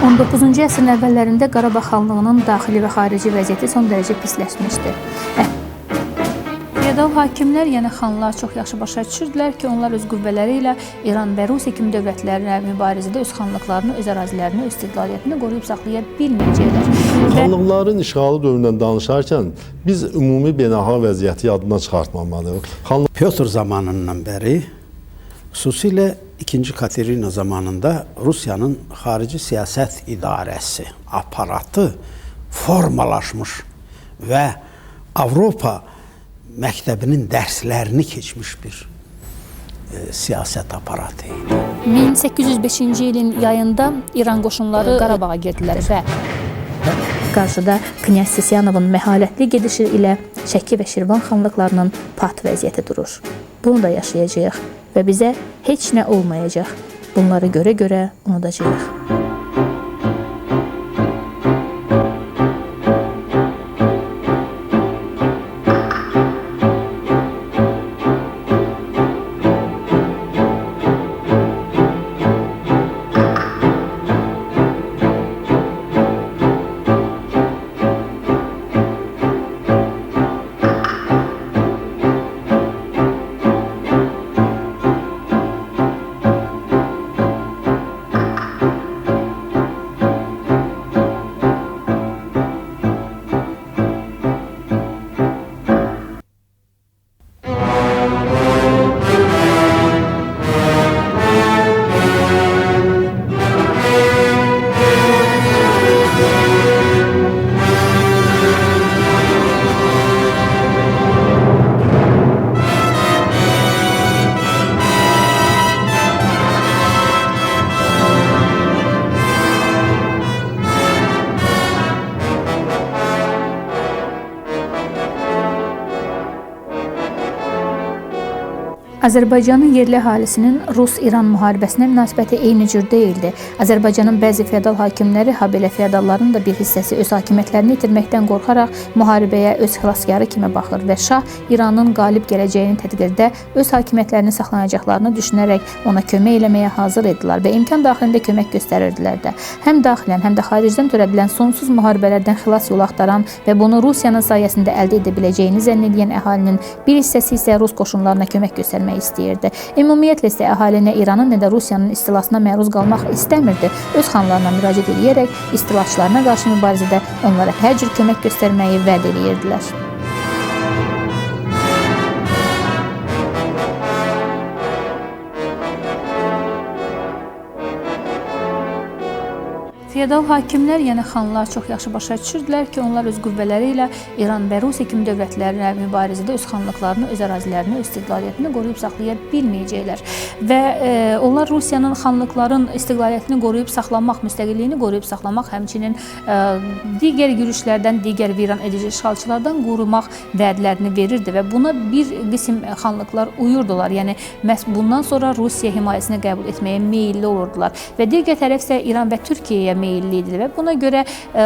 19-cu əsrin əvvəllərində Qarabağ xanlığının daxili və xarici vəziyyəti son dərəcə pisləşmişdi. Feodal hakimlər, yəni xanlar çox yaxşı başa düşürdülər ki, onlar öz qüvvələri ilə İran və Rusiya kimi dövlətlərlə mübarizədə öz xanlıqlarını, öz ərazilərini, öz istiqlaliyyətini qoruyub saxlaya bilməyəcəklər. Xanlıqların işğalı dövründən danışarkən biz ümumi beynəlxalq vəziyyəti yadından çıxartmamalıyıq. Pyotr zamanından bəri, xüsusilə 2. Katerina zamanında Rusiyanın xarici siyasət idarəsi, aparatı formalaşmış və Avropa məktəbinin dərslərini keçmiş bir siyasət aparatı idi. 1805-ci ilin yayında İran qoşunları Qarabağa girdilər və qarşıda Knyaz Sisyanovun məharətli gedişi ilə Şəki və Şirvan xanlıqlarının pat vəziyyəti durur. Bunu da yaşayacağıq və bizə heç nə olmayacaq. Bunları görə-görə unudacağıq. Azərbaycanın yerli əhalisinin Rus-İran müharibəsinə münasibəti eyni cür deyildi. Azərbaycanın bəzi feodal hakimləri, habelə feodalların da bir hissəsi öz hakimiyyətlərini itirməkdən qorxaraq müharibəyə öz xilaskarı kimi baxır və şah İranın qalib gələcəyini tədbirdə öz hakimiyyətlərini saxlanacaqlarını düşünərək ona kömək eləməyə hazır idilər və imkan daxilində kömək göstərirdilər də. Həm daxilən, həm də xaricdən törədilən sonsuz müharibələrdən xilas yolu axtaran və bunu Rusiyanın sayəsində əldə edə biləcəyini zənn edən əhalinin bir hissəsi isə Rus qoşunlarına kömək göstərmək istəyirdi. Ümumiyyətlə isə əhali nə İranın, nə də Rusiyanın istilasına məruz qalmaq istəmirdi. Öz xanlarına müraciət edərək istilaçılarına qarşı mübarizədə onlara hər cür kömək göstərməyi vəd edirdilər. Feodal hakimlər, yəni xanlar çox yaxşı başa düşürdülər ki, onlar öz qüvvələri ilə İran və Rusiya kimi dövlətlərlə mübarizədə öz xanlıqlarını, öz ərazilərini, öz istiqlaliyyətini qoruyub saxlaya bilməyəcəklər. Və onlar Rusiyanın xanlıqların istiqlaliyyətini qoruyub saxlamaq, müstəqilliyini qoruyub saxlamaq, həmçinin digər yürüşlərdən, digər viran edici işğalçılardan qorumaq vədlərini verirdi və buna bir qism xanlıqlar uyurdular. Yəni məhz bundan sonra Rusiya himayəsinə qəbul etməyə meyilli olurdular və digər tərəf isə İran və Türkiyəyə meyilli idi və buna görə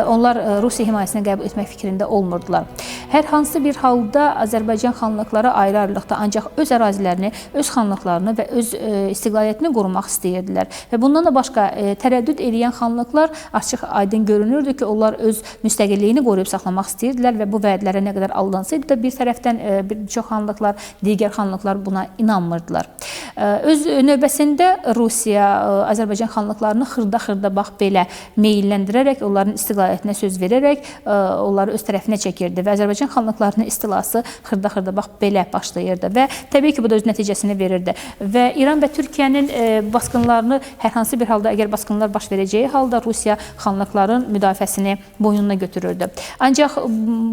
onlar Rusiya himayəsinə qəbul etmək fikrində olmurdular. Hər hansı bir halda Azərbaycan xanlıqları ayrı-ayrılıqda ancaq öz ərazilərini, öz xanlıqlarını və öz istiqlaliyyətini qorumaq istəyirdilər. Və bundan da başqa tərəddüd edən xanlıqlar açıq aydın görünürdü ki, onlar öz müstəqilliyini qoruyub saxlamaq istəyirdilər və bu vədlərə nə qədər aldansaydı da bir tərəfdən bir çox xanlıqlar, digər xanlıqlar buna inanmırdılar. Öz növbəsində Rusiya Azərbaycan xanlıqlarını xırda-xırda bax belə meyilləndirərək, onların istiqlaliyyətinə söz verərək onları öz tərəfinə çəkirdi və Azərbaycan xanlıqlarının istilası xırda-xırda bax belə başlayırdı və təbii ki, bu da öz nəticəsini verirdi. Və İran və Türkiyənin basqınlarını hər hansı bir halda, əgər basqınlar baş verəcəyi halda Rusiya xanlıqların müdafiəsini boynuna götürürdü. Ancaq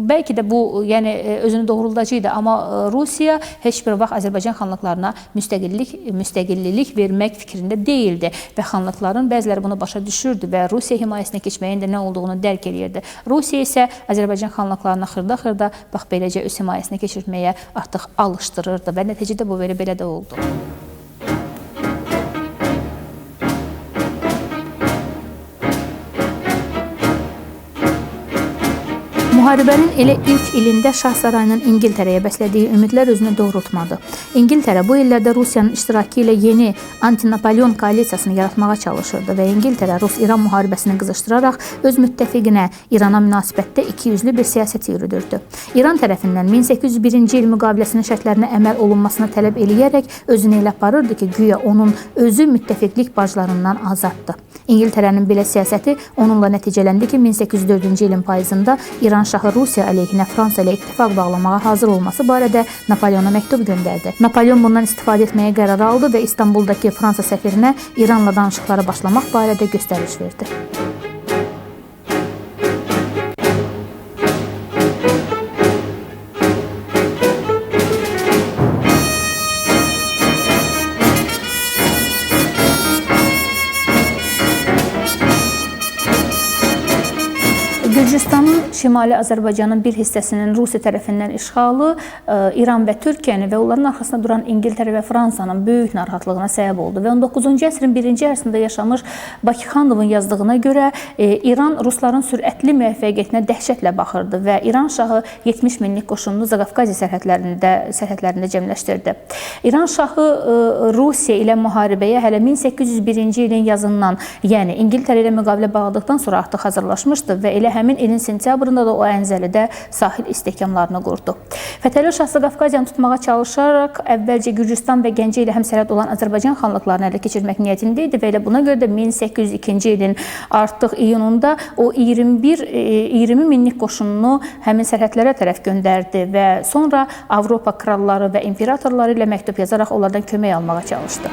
bəlkə də bu, yəni özünü doğruldacaqdı, amma Rusiya heç bir vaxt Azərbaycan xanlıqlarına müstəqillik vermək fikrində deyildi və xanlıqların bəziləri bunu başa düşürdü və Rusiya himayəsinə keçməyin də nə olduğunu dərk edirdi. Rusiya isə Azərbaycan xanlıqlarına xırda-xırda bax beləcə öz himayəsinə keçirməyə artıq alışdırırdı və nəticədə bu belə də oldu. Müharibənin elə ilk ilində Şah sarayının İngiltərəyə bəslədiyi ümidlər özünü doğrultmadı. İngiltərə bu illərdə Rusiyanın iştirakı ilə yeni anti-Napolyon koalisiyasını yaratmağa çalışırdı və İngiltərə Rus-İran müharibəsini qızışdıraraq öz müttəfiqinə İrana münasibətdə ikiyüzlü bir siyasət yürüdürdü. İran tərəfindən 1801-ci il müqaviləsinin şərtlərinə əməl olunmasını tələb eləyərək özünü elə aparırdı ki, güya onun özü müttəfiqlik baclarından azaddır. İngiltərənin belə siyasəti onunla nəticələndi ki, 1804-cü ilin payızında İran şahı Rusiya əleyhinə Fransa ilə ittifaq bağlamağa hazır olması barədə Napolyona məktub göndərdi. Napolyon bundan istifadə etməyə qərar aldı və İstanbuldakı Fransa səfirinə İranla danışıqlara başlamaq barədə göstəriş verdi. Gürcüstanın Şimali Azərbaycanın bir hissəsinin Rusiya tərəfindən işğalı İran və Türkiyəni və onların arxasında duran İngiltərə və Fransanın böyük narahatlığına səbəb oldu və 19-cu əsrin birinci yarısında yaşamış Bakıxanovun yazdığına görə İran rusların sürətli müvəffəqiyyətinə dəhşətlə baxırdı və İran şahı 70 minlik qoşununu Zaqafqaziya sərhədlərində cəmləşdirdi. İran şahı Rusiya ilə müharibəyə hələ 1801-ci ilin yazından, yəni İngiltərə ilə müqavilə bağladıqdan sonra artıq hazırlaşmışdı və elə həmin ilin sentyabrında da o Əncəlidə sahil istehkamlarını qurdu. Fətəli Şah Zaqafqaziyanı tutmağa çalışaraq əvvəlcə Gürcüstan və Gəncə ilə həmsərhəd olan Azərbaycan xanlıqlarını ələ keçirmək niyyətində idi və elə buna görə də 1802-ci ilin artıq iyununda o 20 minlik qoşununu həmin sərhədlərə tərəf göndərdi və sonra Avropa kralları və imperatorları ilə məktub yazaraq onlardan kömək almağa çalışdı.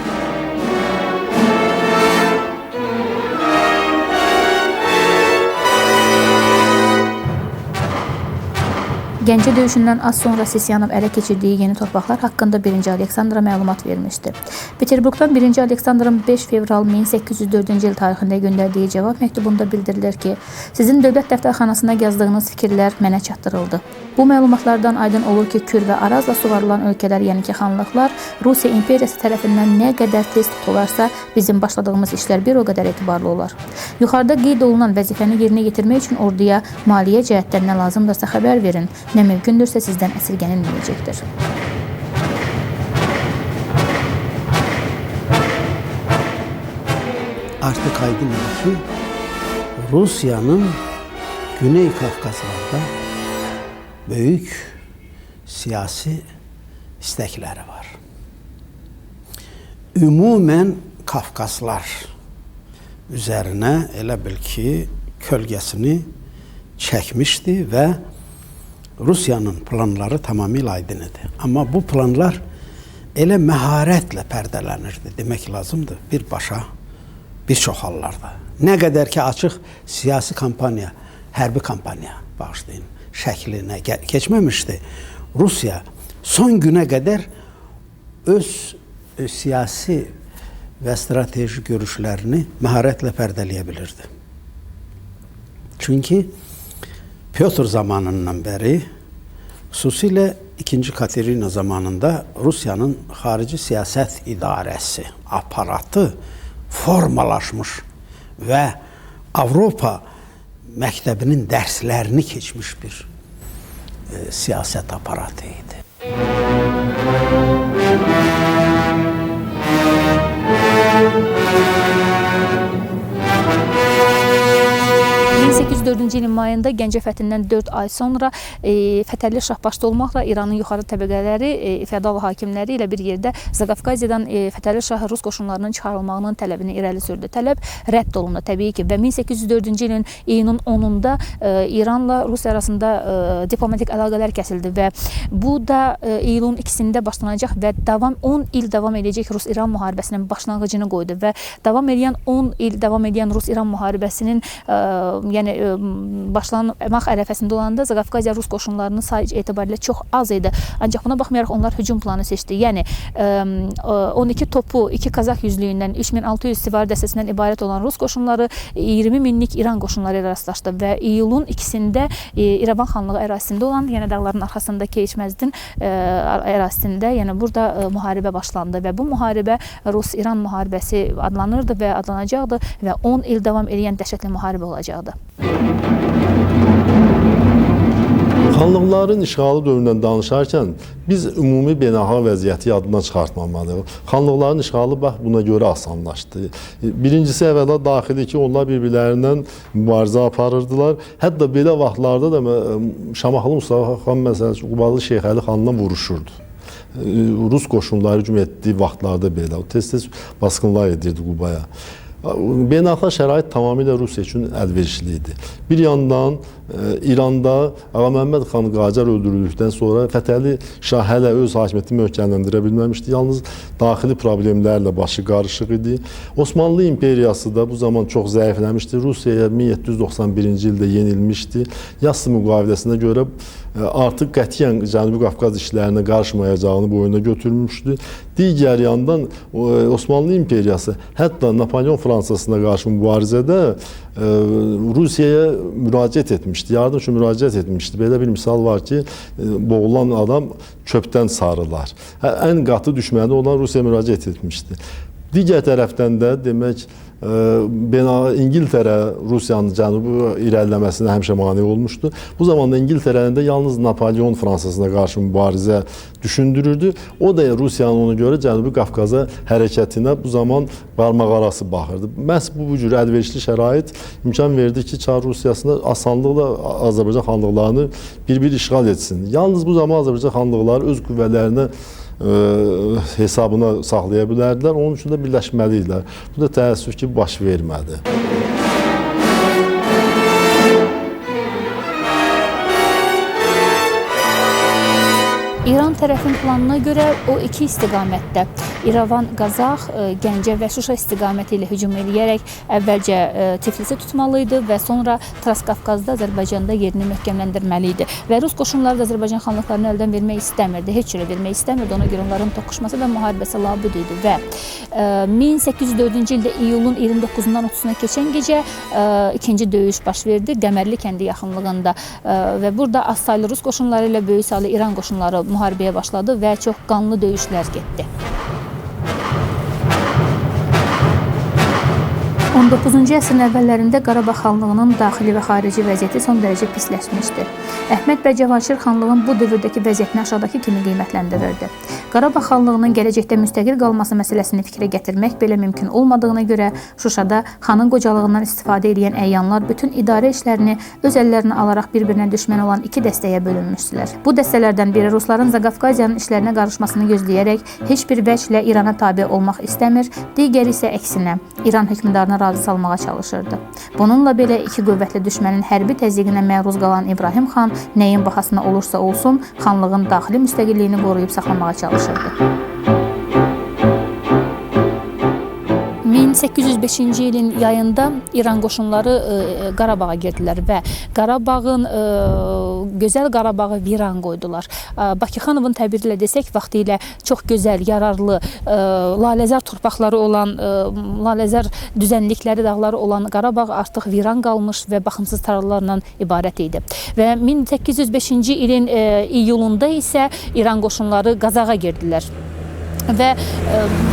Gəncə döyüşündən az sonra Sisyanov ələ keçirdiyi yeni torpaqlar haqqında 1-ci Aleksandra məlumat vermişdi. Peterburqdan 1-ci Aleksandrın 5 fevral 1804-cü il tarixində göndərdiyi cavab məktubunda bildirilir ki, sizin dövlət dəftərxanasına yazdığınız fikirlər mənə çatdırıldı. Bu məlumatlardan aydın olur ki, Kür və Arazla suvarılan ölkələr, yəni ki, xanlıqlar Rusiya imperiyası tərəfindən nə qədər tez tutularsa, bizim başladığımız işlər bir o qədər etibarlı olar. Yuxarıda qeyd olunan vəzifəni yerinə yetirmək üçün orduya maliyyə cəhətdən nə lazımdırsa xəbər verin. Nə mümkündürsə sizdən əsirgənilməyəcəkdir. Artıq aydındır ki, Rusiyanın Güney Kafkaslarda böyük siyasi istəkləri var. Ümumən Kafkaslar üzərinə elə bil ki, kölgəsini çəkmişdi və Rusiyanın planları tamamilə aydın idi. Amma bu planlar elə məharətlə pərdələnirdi, demək lazımdır, birbaşa, bir çox hallarda. Nə qədər ki, açıq siyasi kampaniya, hərbi kampaniya bağışlayın, şəklinə keçməmişdi. Rusiya son günə qədər öz siyasi və strateji görüşlərini məharətlə pərdələyə bilirdi. Çünki Pyotr zamanından bəri, xüsusilə 2-ci Katerina zamanında Rusiyanın xarici siyasət idarəsi, aparatı formalaşmış və Avropa məktəbinin dərslərini keçmiş bir siyasət aparatı idi. 1804-cü ilin mayında Gəncə fəthindən 4 ay sonra Fətəli Şah başda olmaqla İranın yuxarı təbəqələri, feodal hakimləri ilə bir yerdə Zaqafqaziyadan Fətəli Şah Rus qoşunlarının çıxarılmağının tələbini irəli sürdü. Tələb rədd olundu təbii ki və 1804-cü ilin iyunun 10-unda İranla Rusiya arasında diplomatik əlaqələr kəsildi və bu da iyulun 2-sində başlanacaq və 10 il davam edəcək Rus-İran müharibəsinin başlanğıcını qoydu və davam edən 10 il davam edən Rus-İran müharibəsinin yəni başlanmaq ərəfəsində olanda Zaqafqaziya Rus qoşunlarının sayıcı etibarilə çox az idi. Ancaq buna baxmayaraq onlar hücum planı seçdi. Yəni 12 topu, 2 Kazak yüzlüyündən 3600 süvari dəstəsindən ibarət olan Rus qoşunları 20 minlik İran qoşunları ilə rastlaşdı və iyulun 2-sində İrəvan xanlığı ərazisində olan, yəni dağların arxasındakı İçməzdin ərazisində, yəni burada müharibə başlandı və bu müharibə Rus-İran müharibəsi adlanırdı və adlanacaqdı və 10 il davam edən dəhşətli müharibə olacaqdı. Xanlıqların işğalı dövründən danışarkən biz ümumi beynəlxalq vəziyyəti yadından çıxartmamalıyıq. Xanlıqların işğalı bax buna görə asanlaşdı. Birincisi əvvəla daxili ki, onlar bir-birlərindən mübarizə aparırdılar. Hətta belə vaxtlarda da Şamaxılı Mustafa xan məsələn Qubalı Şeyx Əli xanla vuruşurdu. Rus qoşunları hücum etdiyi vaxtlarda belə tez-tez basqınlar edirdi Qubaya. Beynəlxalq şərait tamamilə Rusiya üçün əlverişli idi. Bir yandan İranda Ağa Məhəmməd xan Qacar öldürüldükdən sonra Fətəli Şah hələ öz hakimiyyətini möhkəmləndirə bilməmişdi. Yalnız daxili problemlərlə başı qarışıq idi. Osmanlı imperiyası da bu zaman çox zəifləmişdi. Rusiyaya 1791-ci ildə yenilmişdi. Yassı müqaviləsinə görə artıq qətiyyən Cənubi Qafqaz işlərinə qarışmayacağını boyuna götürmüşdü. Digər yandan Osmanlı imperiyası hətta Napolyon Fransasına qarşı mübarizədə Rusiyaya müraciət etmişdi, yardım üçün müraciət etmişdi. Belə bir misal var ki, boğulan adam çöpdən sarılar. Ən qatı düşməni olan Rusiyaya müraciət etmişdi. Digər tərəfdən də demək İngiltərə Rusiyanın cənubi irəliləməsinə həmişə mane olmuşdu. Bu zamanda İngiltərənin də yalnız Napolyon Fransasına qarşı mübarizə düşündürürdü. O da Rusiyanın ona görə Cənubi Qafqaza hərəkətinə bu zaman barmaqarası baxırdı. Məhz bu cür əlverişli şərait imkan verdi ki, Çar Rusiyasına asanlıqla Azərbaycan xanlıqlarını bir-bir işğal etsin. Yalnız bu zaman Azərbaycan xanlıqları öz qüvvələrinə hesabına saxlaya bilərdilər. Onun üçün də birləşməlidirlər. Bu da təəssüf ki, baş vermədi. İran tərəfin planına görə o iki istiqamətdə İrəvan, Qazax, Gəncə və Şuşa istiqaməti ilə hücum edərək əvvəlcə Tiflisi tutmalı idi və sonra Transqafqazda Azərbaycanda yerini möhkəmləndirməli idi. Və Rus qoşunları da Azərbaycan xanlıqlarını əldən vermək istəmirdi, heç cürə vermək istəmirdi. Ona görə onların toqquşması və müharibəsi labüd idi və 1804-cü ildə iyulun 29-dan 30-una keçən gecə ikinci döyüş baş verdi Qəmərli kəndi yaxınlığında və burada az saylı Rus qoşunları ilə böyük saylı İran qoşunları müharibəyə başladı və çox qanlı döyüşlər getdi. 19-cu əsrin əvvəllərində Qarabağ xanlığının daxili və xarici vəziyyəti son dərəcə pisləşmişdi. Əhməd bəy Cavanşir xanlığın bu dövrdəki vəziyyətini aşağıdakı kimi qiymətləndirirdi. Qarabağ xanlığının gələcəkdə müstəqil qalması məsələsini fikrə gətirmək belə mümkün olmadığına görə Şuşada xanın qocalığından istifadə edən əyanlar bütün idarə işlərini öz əllərinə alaraq bir-birinə düşmən olan iki dəstəyə bölünmüşdülər. Bu dəstələrdən biri Rusların Zaqafqaziyanın işlərinə qarışmasını gözləyərək heç bir vəclə İrana tabe olmaq istəmir, digəri isə əksinə İran hökmdarına razı salmağa çalışırdı. Bununla belə iki qüvvətli düşmənin hərbi təzyiqinə məruz qalan İbrahim xan nəyin bahasına olursa olsun xanlığın daxili müstəqilliyini qoruyub saxlamağa çalışırdı. 1805-ci ilin yayında İran qoşunları Qarabağa girdilər və Qarabağın, gözəl Qarabağı viran qoydular. Bakıxanovun təbiri ilə desək, vaxtilə çox gözəl, yararlı, laləzar torpaqları olan, laləzar düzənlikləri, dağları olan Qarabağ artıq viran qalmış və baxımsız tarlalarla ibarət idi. Və 1805-ci ilin iyulunda isə İran qoşunları Qazağa girdilər. Və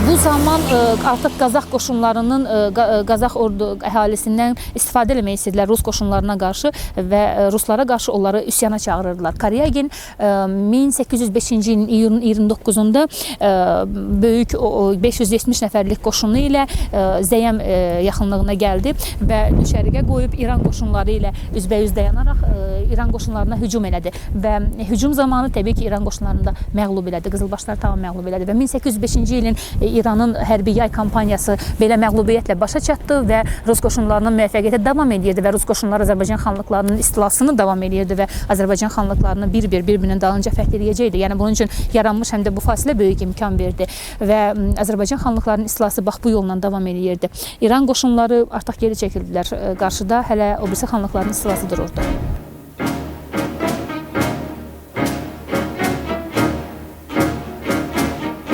bu zaman artıq Qazax qoşunlarının Qazax ordu əhalisindən istifadə etmək istədilər Rus qoşunlarına qarşı və Ruslara qarşı onları üsyana çağırırdılar. Karyagin 1805-ci ilin iyunun 29-unda böyük 570 nəfərlik qoşunu ilə Zəyəm yaxınlığına gəldi və düşərgə qoyub İran qoşunları ilə üzbəüz dayanaraq İran qoşunlarına hücum elədi və hücum zamanı təbii ki İran qoşunlarını da məğlub elədi. Qızılbaşlar tamam məğlub elədi və 1805-ci ilin İranın hərbi yay kampaniyası belə məğlubiyyətlə başa çatdı və Rus qoşunlarının müvəffəqiyyəti davam edirdi və Rus qoşunları Azərbaycan xanlıqlarının istilasını davam edirdi və Azərbaycan xanlıqlarını bir-birinin dalınca fəth edəcəkdi. Yəni bunun üçün yaranmış həm də bu fasilə böyük imkan verdi və Azərbaycan xanlıqlarının istilası bax bu yolla davam edirdi. İran qoşunları artıq geri çəkildilər. Qarşıda hələ o birisi xanlıqlarının istilası dururdu.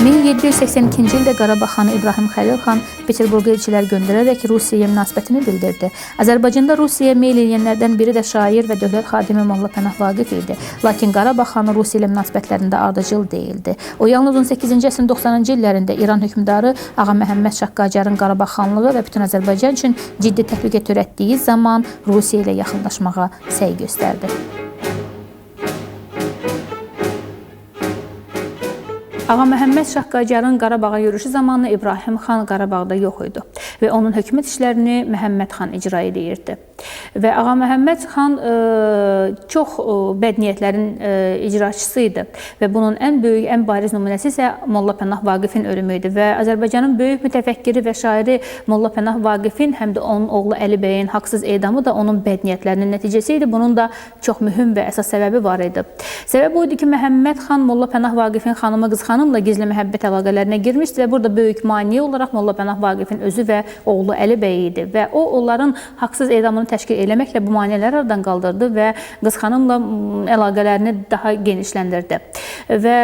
1782-ci ildə Qarabağ xanı İbrahim Xəlil xan Peterburqa elçilər göndərərək Rusiyaya münasibətini bildirdi. Azərbaycanda Rusiyaya meyl edənlərdən biri də şair və dövlət xadimi Molla Pənah Vaqif idi. Lakin Qarabağ xanı Rusiya ilə münasibətlərində ardıcıl deyildi. O yalnız 18-ci əsrin 90-cı illərində İran hökmdarı Ağa Məhəmməd Şah Qacarın Qarabağ xanlığı və bütün Azərbaycan üçün ciddi təhlükə törətdiyi zaman Rusiya ilə yaxınlaşmağa səy göstərdi. Ağa Məhəmməd Şah Qacarın Qarabağa yürüşü zamanı İbrahim xan Qarabağda yox idi və onun hökumət işlərini Məhəmməd xan icra edirdi. Və Ağa Məhəmməd xan çox bədniyyətlərin icraçısı idi və bunun ən böyük, ən bariz nümunəsi isə Molla Pənah Vaqifin ölümü idi və Azərbaycanın böyük mütəfəkkiri və şairi Molla Pənah Vaqifin həm də onun oğlu Əli bəyin haqsız edamı da onun bədniyyətlərinin nəticəsi idi. Bunun da çox mühüm və əsas səbəbi var idi. Səbəb o idi ki, Məhəmməd xan Molla Pənah Vaqifin xanımı Qız xanımla gizli məhəbbət əlaqələrinə girmişdi və burada böyük maneə olaraq Molla Pənah Vaqifin özü və oğlu Əli bəy idi və o onların haqsız edamını təşkil eləməklə bu maneələri aradan qaldırdı və Qız xanımla əlaqələrini daha genişləndirdi. Və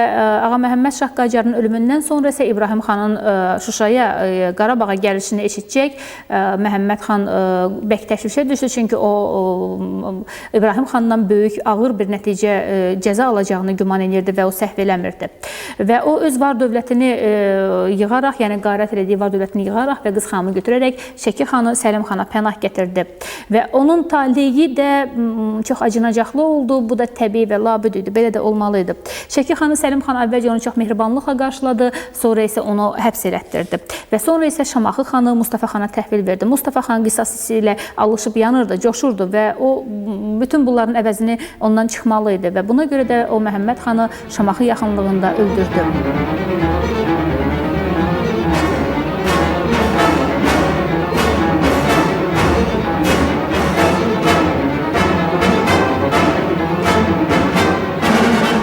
Ağa Məhəmməd Şah Qacarın ölümündən sonra isə İbrahim xanın Şuşaya, Qarabağa gəlişini eşitcək Məhəmməd xan bək təşvişə düşdü, çünki o İbrahim xandan böyük ağır bir nəticə cəza alacağını güman edirdi və o səhv eləmirdi. Və o öz var dövlətini yığaraq, yəni qarət elədiyi var dövlətini yığaraq və Qız xanımı götürərək Şəki xanı Səlim xana pənah gətirdi. Və onun taleyi də çox acınacaqlı oldu. Bu da təbii və labüd idi. Belə də olmalı idi. Şəki xanı Səlim xan əvvəlcə onu çox mehribanlıqla qarşıladı, sonra isə onu həbs elətdirdi. Və sonra isə Şamaxı xanı Mustafa xana təhvil verdi. Mustafa xan qisas hissi ilə alışıb yanırdı, coşurdu və o bütün bunların əvəzini ondan çıxmalı idi və buna görə də o Məhəmməd xanı Şamaxı yaxınlığında öldürdü.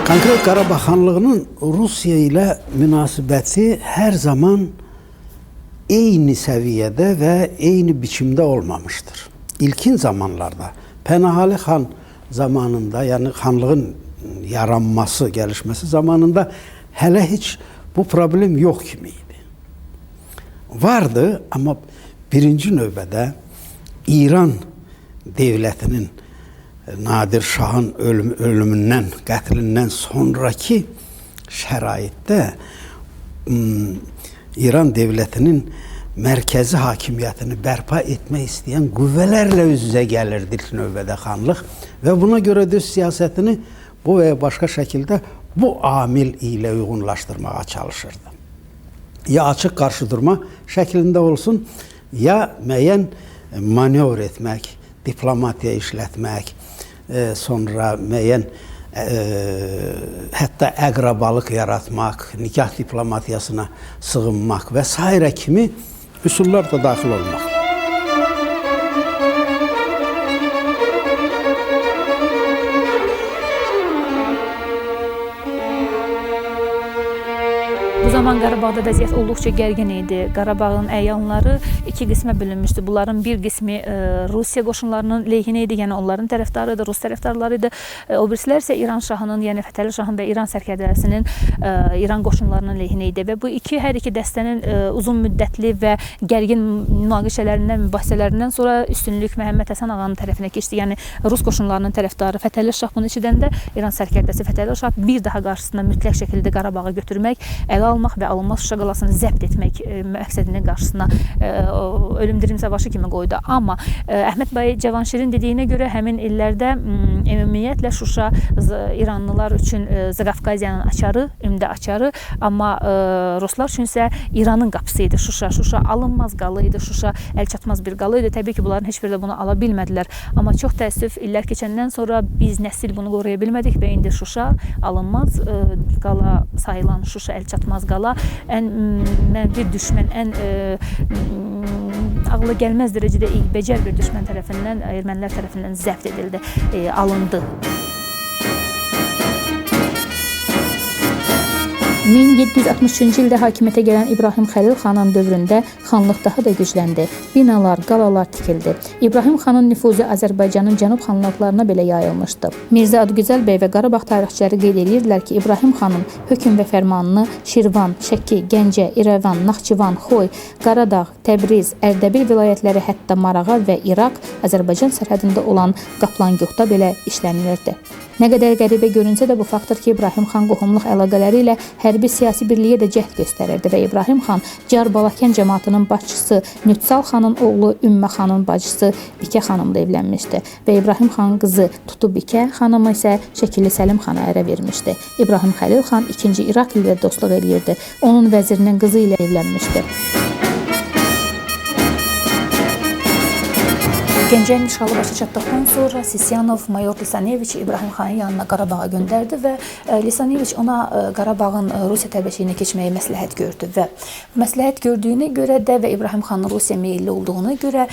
Konkret Qarabağ xanlığının Rusiya ilə münasibəti hər zaman eyni səviyyədə və eyni biçimdə olmamışdır. İlkin zamanlarda Pənahəli xan zamanında, yəni xanlığın yaranması, gəlişməsi zamanında hələ heç bu problem yox kimi idi. Vardı, amma birinci növbədə İran dövlətinin Nadir Şahın ölümündən, qətlindən sonraki şəraitdə İran dövlətinin mərkəzi hakimiyyətini bərpa etmək istəyən qüvvələrlə üz-üzə gəlirdi ilk növbədə xanlıq və buna görə də siyasətini bu və ya başqa şəkildə bu amil ilə uyğunlaşdırmağa çalışırdı. Ya açıq qarşıdurma şəklində olsun, ya müəyyən manevr etmək, diplomatiya işlətmək, sonra müəyyən hətta əqrabalıq yaratmaq, nikah diplomatiyasına sığınmaq və s. kimi üsullar da daxil olmaq. Bu zaman Qarabağda vəziyyət olduqca gərgin idi. Qarabağın əyanları iki qismə bölünmüşdü. Bunların bir qismi Rusiya qoşunlarının leyhinə idi, yəni onların tərəfdarı idi, Rus tərəfdarları idi. O birisilər isə İran şahının, yəni Fətəli şahın və İran sərkərdəsinin İran qoşunlarının leyhinə idi və bu hər iki dəstənin uzun müddətli və gərgin münaqişələrindən, mübahisələrindən sonra üstünlük Məhəmməd Həsən ağanın tərəfinə keçdi. Yəni Rus qoşunlarının tərəfdarı Fətəli şah bunu eşidəndə İran sərkərdəsi Fətəli şah bir daha qarşısında mütləq şəkildə Qarabağı götürmək, ələ almaq və alınmaz Şuşa qalasını zəbt etmək məqsədinin qarşısına ölüm-dirim savaşı kimi qoydu. Amma Əhməd bəy Cavanşirin dediyinə görə həmin illərdə ümumiyyətlə Şuşa İranlılar üçün Zaqafqaziyanın açarı, ümdə açarı, amma Ruslar üçün isə İranın qapısı idi Şuşa. Şuşa alınmaz qalı idi, Şuşa əlçatmaz bir qalı idi. Təbii ki, bunların heç biri də bunu ala bilmədilər. Amma çox təəssüf, illər keçəndən sonra biz nəsil bunu qoruya bilmədik və indi Şuşa alınmaz qala sayılan Şuşa əlçatmaz qala ən mənfi düşmən, ən ağla gəlməz dərəcədə iybəcər bir düşmən tərəfindən, ermənilər tərəfindən zəbt edildi, alındı. 1763-cü ildə hakimiyyətə gələn İbrahim Xəlil xanın dövründə xanlıq daha da gücləndi. Binalar, qalalar tikildi. İbrahim xanın nüfuzu Azərbaycanın cənub xanlıqlarına belə yayılmışdı. Mirzə Adgözəl bəy və Qarabağ tarixçiləri qeyd edirdilər ki, İbrahim xanın hökm və fərmanını Şirvan, Şəki, Gəncə, İrəvan, Naxçıvan, Xoy, Qaradağ, Təbriz, Ərdəbil vilayətləri, hətta Marağa və İraq Azərbaycan sərhədində olan Qaplangühdə belə işlənilirdi. Nə qədər qəribə görünsə də bu faktdır ki, İbrahim xan qohumluq əlaqələri ilə hərbi siyasi birliyə də cəhd göstərirdi və İbrahim xan Car Balakən cəmaatının başçısı Nütsal xanın oğlu Ümmə xanın bacısı Bikə xanımla evlənmişdi və İbrahim xanın qızı Tutu Bikə xanımı isə Şəkili Səlim xana ərə vermişdi. İbrahim Xəlil xan 2-ci İraqli ilə dostluq eləyirdi. Onun vəzirinin qızı ilə evlənmişdi. Gəncənin işğalı başa çatdıqdan sonra Sisyanov mayor Lisaneviçi İbrahim xanın yanına Qarabağa göndərdi və Lisaneviç ona Qarabağın Rusiya təbəşiyinə keçməyi məsləhət gördü və məsləhət gördüyünə görə də və İbrahim xanın Rusiya meyilli olduğuna görə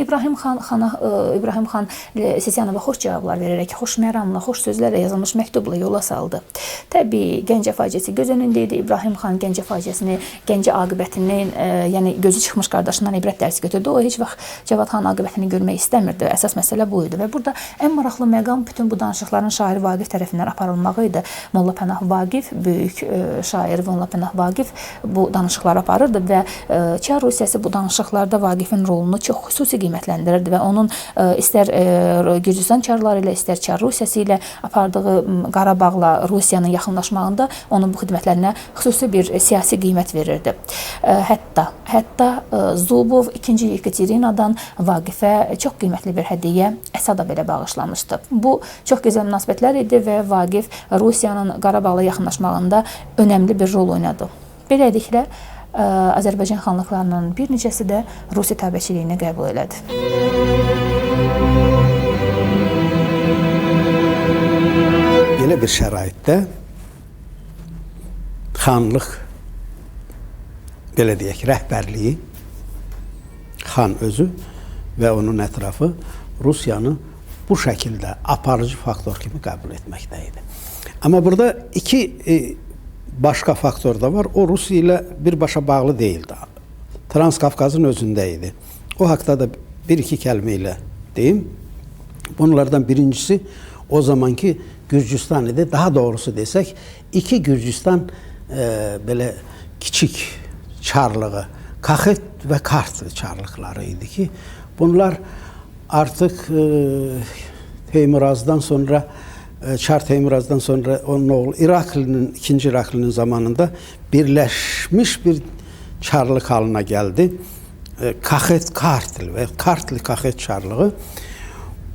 İbrahim xan Sisyanova xoş cavablar verərək, xoş məramla, xoş sözlərlə yazılmış məktubla yola saldı. Təbii Gəncə faciəsi göz önündə idi. İbrahim xan Gəncə faciəsini, Gəncə aqibətinin, yəni gözü çıxmış qardaşından ibrət dərsi götürdü. O heç vaxt Cavad xan aqibətini görmək istəmirdi. Əsas məsələ bu idi və burada ən maraqlı məqam bütün bu danışıqların şair Vaqif tərəfindən aparılmağı idi. Molla Pənah Vaqif, böyük şair Molla Pənah Vaqif bu danışıqları aparırdı və Çar Rusiyası bu danışıqlarda Vaqifin rolunu çox xüsusi qiymətləndirirdi və onun istər Gürcüstan çarları ilə, istər Çar Rusiyası ilə apardığı Qarabağla Rusiyanın yaxınlaşmağında onun bu xidmətlərinə xüsusi bir siyasi qiymət verirdi. Hətta Zubov 2-ci Yekaterinadan Vaqifə çox qiymətli bir hədiyyə Əsada belə bağışlamışdı. Bu çox gözəl münasibətlər idi və Vaqif Rusiyanın Qarabağla yaxınlaşmağında önəmli bir rol oynadı. Beləliklə, Azərbaycan xanlıqlarının bir neçəsi də Rusiya təbəəçiliyini qəbul elədi. Belə bir şəraitdə xanlıq, belə deyək, rəhbərliyi, xan özü və onun ətrafı Rusiyanı bu şəkildə aparıcı faktor kimi qəbul etməkdə idi. Amma burada iki başqa faktor da var. O Rusiya ilə birbaşa bağlı deyildi. Transkafqazın özündə idi. O haqda da bir-iki kəlmə ilə deyim. Bunlardan birincisi o zamanki Gürcüstan idi. Daha doğrusu desək, iki Gürcüstan belə kiçik çarlığı, Kaxet və Kart çarlıqları idi ki, bunlar artıq Teymurazdan sonra, Çar Teymurazdan sonra onun oğlu İraklinin, 2-ci İraklinin zamanında birləşmiş bir çarlıq halına gəldi. Kaxet Kartli və Kartli Kaxet çarlığı.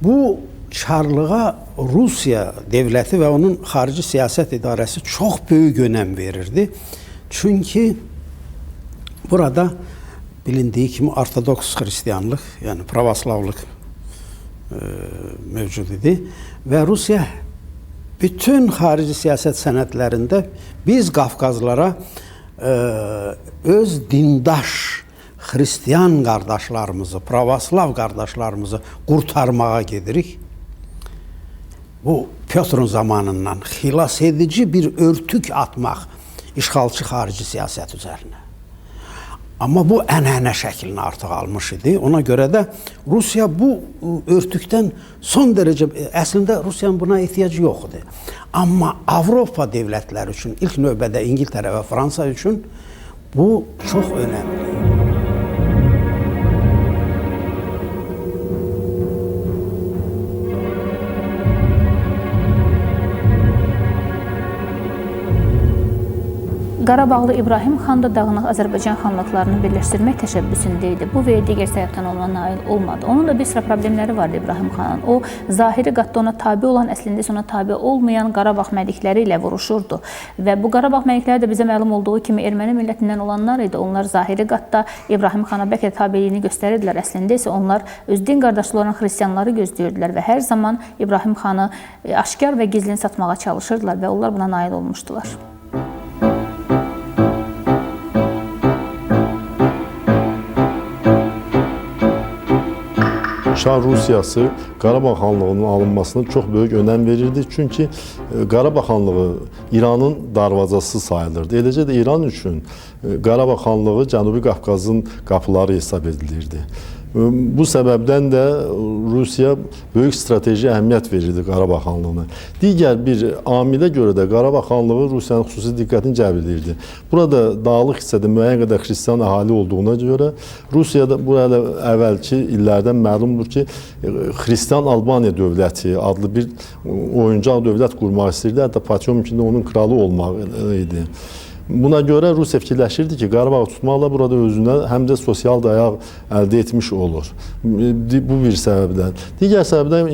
Bu çarlığa Rusiya devləti və onun xarici siyasət idarəsi çox böyük önəm verirdi. Çünki burada bilindiyi kimi Ortodoks Xristiyanlıq, yəni pravoslavlıq mövcud idi və Rusiya bütün xarici siyasət sənədlərində biz Qafqazlara öz dindaş Xristiyan qardaşlarımızı, pravoslav qardaşlarımızı qurtarmağa gedirik. Bu Pyotrun zamanından xilas edici bir örtük atmaq işğalçı xarici siyasət üzərinə. Amma bu ənənə şəklini artıq almış idi. Ona görə də Rusiya bu örtükdən son dərəcə, əslində Rusiyanın buna ehtiyacı yox idi. Amma Avropa dövlətləri üçün, ilk növbədə İngiltərə və Fransa üçün bu çox önəmli. Qarabağlı İbrahim xan da dağınıq Azərbaycan xanlıqlarını birləşdirmək təşəbbüsündə idi. Bu və digər səbəbdən ona nail olmadı. Onun da bir sıra problemləri vardı İbrahim xanın. O, zahiri qatda ona tabi olan, əslində ona tabi olmayan Qarabağ məlikləri ilə vuruşurdu. Və bu Qarabağ məlikləri də bizə məlum olduğu kimi erməni millətindən olanlar idi. Onlar zahiri qatda İbrahim xana bəlkə də tabiliyini göstərirdilər. Əslində isə onlar öz din qardaşları olan xristianları gözləyirdilər və hər zaman İbrahim xanı aşkar və gizlin satmağa çalışırdılar və onlar buna nail olmuşdular. Çar Rusiyası Qarabağ xanlığının alınmasına çox böyük önəm verirdi. Çünki Qarabağ xanlığı İranın darvazası sayılırdı. Eləcə də İran üçün Qarabağ xanlığı Cənubi Qafqazın qapıları hesab edilirdi. Bu səbəbdən də Rusiya böyük strateji əhəmiyyət verirdi Qarabağ xanlığına. Digər bir amilə görə də Qarabağ xanlığı Rusiyanın xüsusi diqqətini cəlb edirdi. Burada dağlıq hissədə müəyyən qədər xristian əhali olduğuna görə Rusiyada bu hələ əvvəlki illərdən məlumdur ki, xristian Albaniya dövləti adlı bir oyuncaq dövlət qurmaq istirdi. Hətta Potemkin onun kralı olmaq idi. Buna görə Rusiya fikirləşirdi ki, Qarabağı tutmaqla burada özünə həm də sosial dayaq əldə etmiş olur. Bu bir səbəbdən. Digər səbəbdən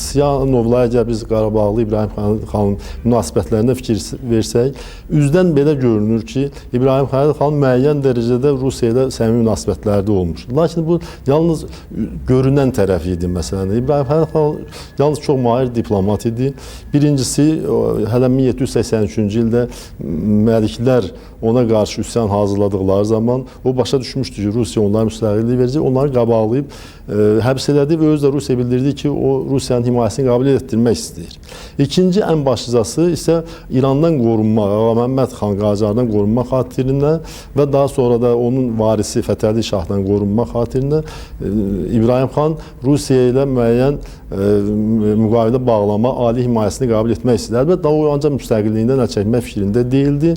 Siyanovla əgər biz Qarabağlı İbrahim xanın münasibətlərində fikir versək, üzdən belə görünür ki, İbrahim xan müəyyən dərəcədə Rusiya ilə səmimi münasibətlərdə olmuş. Lakin bu yalnız görünən tərəf idi məsələn. İbrahim xan yalnız çox mahir diplomat idi. Birincisi, hələ 1783-cü ildə Məliklər ona qarşı üsyan hazırladıqları zaman o başa düşmüşdü ki, Rusiya onlara müstəqillik verəcək, onları qabaqlayıb həbs elədi və özü də Rusiya bildirdi ki, o Rusiyanın himayəsini qəbul etdirmək istəyir. İkinci ən başlıcası isə İrandan qorunmaq, Ağa Məhəmməd xan Qacardan qorunmaq xatirinə və daha sonra da onun varisi Fətəli Şahdan qorunmaq xatirinə İbrahim xan Rusiya ilə müəyyən müqavilə bağlama, ali himayəsini qəbul etmək istəyir. Əlbəttə, o ancaq müstəqilliyindən əl çəkmək fikrində deyildi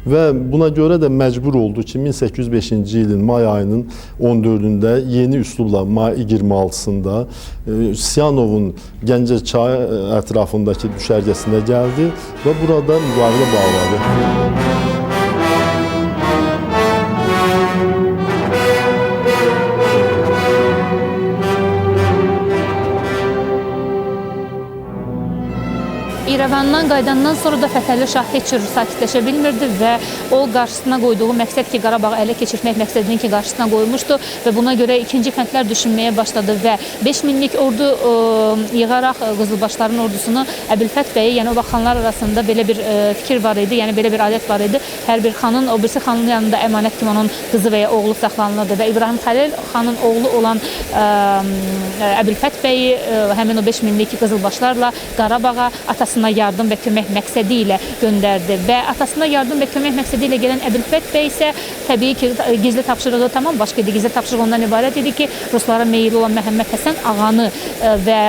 və buna görə də məcbur oldu ki, 1805-ci ilin may ayının 14-də yeni üslubla may 26-sında Siyanovun Gəncə çayı ətrafındakı düşərgəsinə gəldi və burada müqavilə bağladı. İrəvandan qayıdandan sonra da Fətəli Şah heç cür sakitləşə bilmirdi və o qarşısına qoyduğu məqsəd ki, Qarabağı ələ keçirmək məqsədini ki, qarşısına qoymuşdu və buna görə ikinci fəndlər düşünməyə başladı və 5000-lik ordu yığaraq Qızılbaşların ordusunu Əbülfət bəyi, yəni o vaxt xanlar arasında belə bir fikir var idi, yəni belə bir adət var idi. Hər bir xanın, o birisi xanın yanında əmanət kimi onun qızı və ya oğlu saxlanılırdı və İbrahim Xəlil xanın oğlu olan Əbülfət bəyi həmin o 5000-lik Qızılbaşlarla Qarabağa atasına yardım və kömək məqsədi ilə göndərdi və atasına yardım və kömək məqsədi ilə gələn Əbülfət bəy isə təbii ki, gizli tapşırığı tamam başqa idi. Gizli tapşırıq ondan ibarət idi ki, Ruslara meyilli olan Məhəmməd Həsən ağanı və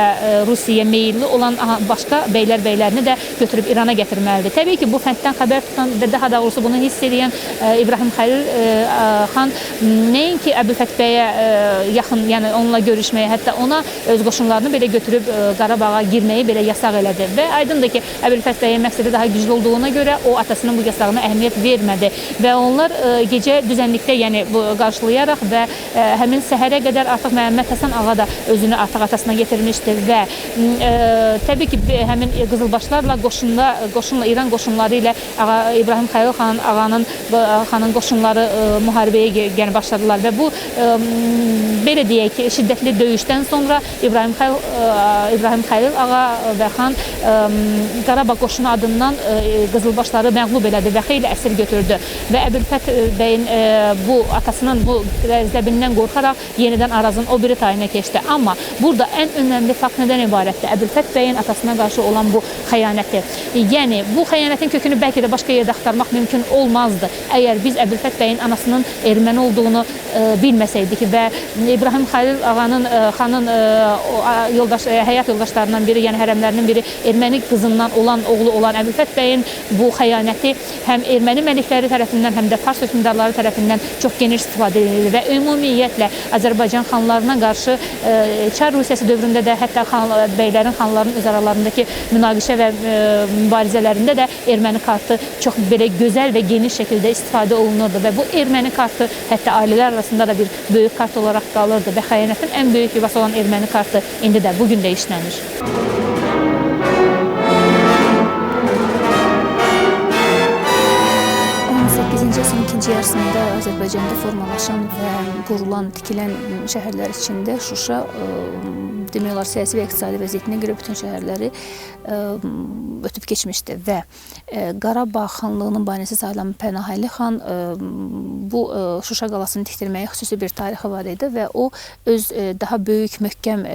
Rusiyaya meyilli olan başqa beylərini də götürüb İrana gətirməlidir. Təbii ki, bu fənddən xəbər tutan və daha doğrusu bunu hiss edən İbrahim Xəlil xan nəinki Əbülfət bəyə yaxın, yəni onunla görüşməyə, hətta ona öz qoşunlarını belə götürüb Qarabağa girməyi belə yasaq elədi və aydındır ki, Əbülfət bəyin məqsədi daha güclü olduğuna görə o atasının bu yasağına əhəmiyyət vermədi və onlar gecə düzənlikdə yəni qarşılayaraq və həmin səhərə qədər artıq Məhəmməd Həsən ağa da özünü artıq atasına yetirmişdi və təbii ki, həmin Qızılbaşlarla qoşunla İran qoşunları ilə İbrahim Xəlil xanın qoşunları müharibəyə yəni başladılar və bu belə deyək ki, şiddətli döyüşdən sonra İbrahim Xəlil ağa və xan Qarabağ qoşunu adından Qızılbaşları məğlub elədi və xeyli əsir götürdü və Əbülfət bəyin bu atasının bu zəbindən qorxaraq yenidən Arazın o biri tayına keçdi. Amma burada ən önəmli fakt nədən ibarətdir? Əbülfət bəyin atasına qarşı olan bu xəyanəti. Yəni, bu xəyanətin kökünü bəlkə də başqa yerdə axtarmaq mümkün olmazdı. Əgər biz Əbülfət bəyin anasının erməni olduğunu bilməsəydik və İbrahim Xəlil xanın həyat yoldaşlarından biri, yəni hərəmlərinin biri erməni qızından olan, oğlu olan Əbülfət bəyin bu xəyanəti həm erməni məlikləri tərəfindən, həm də Fars hökmdarları tərəfindən çox geniş istifadə edilir və ümumiyyətlə Azərbaycan xanlarına qarşı Çar Rusiyası dövründə də hətta bəylərin, xanların öz aralarındakı münaqişə və mübarizələrində də erməni kartı çox belə gözəl və geniş şəkildə istifadə olunurdu və bu erməni kartı hətta ailələr arasında da bir böyük kart olaraq qalırdı və xəyanətin ən böyük yuvası olan erməni kartı indi də bugün də işlənir. 18-ci əsrin ikinci yarısında Azərbaycanda formalaşan və qurulan, tikilən şəhərlər içində Şuşa demək olar siyasi və iqtisadi vəziyyətinə görə bütün şəhərləri ötüb keçmişdi və Qarabağ xanlığının banisi sayılan Pənahəli xan bu Şuşa qalasını tikdirməyə xüsusi bir tarixi var idi və o öz daha böyük, möhkəm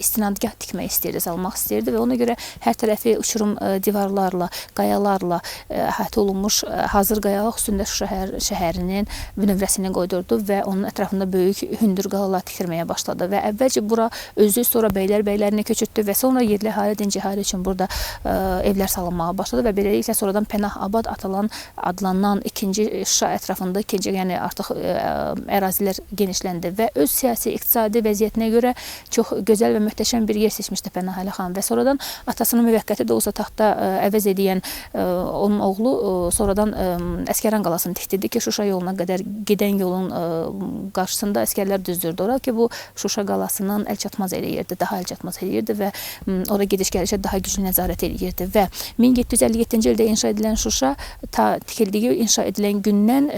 istinadgah tikmək istəyirdi, salmaq istəyirdi və ona görə hər tərəfi uçurum divarlarla, qayalarla əhatə olunmuş hazır qayalıq üstündə Şuşa şəhərinin bünövrəsini qoydurdu və onun ətrafında böyük hündür qalalar tikdirməyə başladı və əvvəlcə bura özü, sonra bəylərinə köçürtdü və sonra yerli əhali, dinc əhali üçün burada evlər salınmağa başladı və beləliklə sonradan Pənah-Abad adlanan ikinci Şuşa ətrafında yəni artıq ərazilər genişləndi və öz siyasi, iqtisadi vəziyyətinə görə çox gözəl və möhtəşəm bir yer seçmişdi Pənahəli xan və sonradan atasının müvəqqəti də olsa taxta əvəz edən onun oğlu sonradan Əsgəran qalasını tikdirdi ki, Şuşa yoluna qədər gedən yolun qarşısında əskərlər düzdürdü ora ki, bu Şuşa qalasının əlçatmaz eləyirdi, daha əlçatmaz eləyirdi və ora gediş-gəlişə daha güclü nəzarət eləyirdi və 1757-ci ildə inşa edilən Şuşa ta tikildiyi, inşa edilən gündən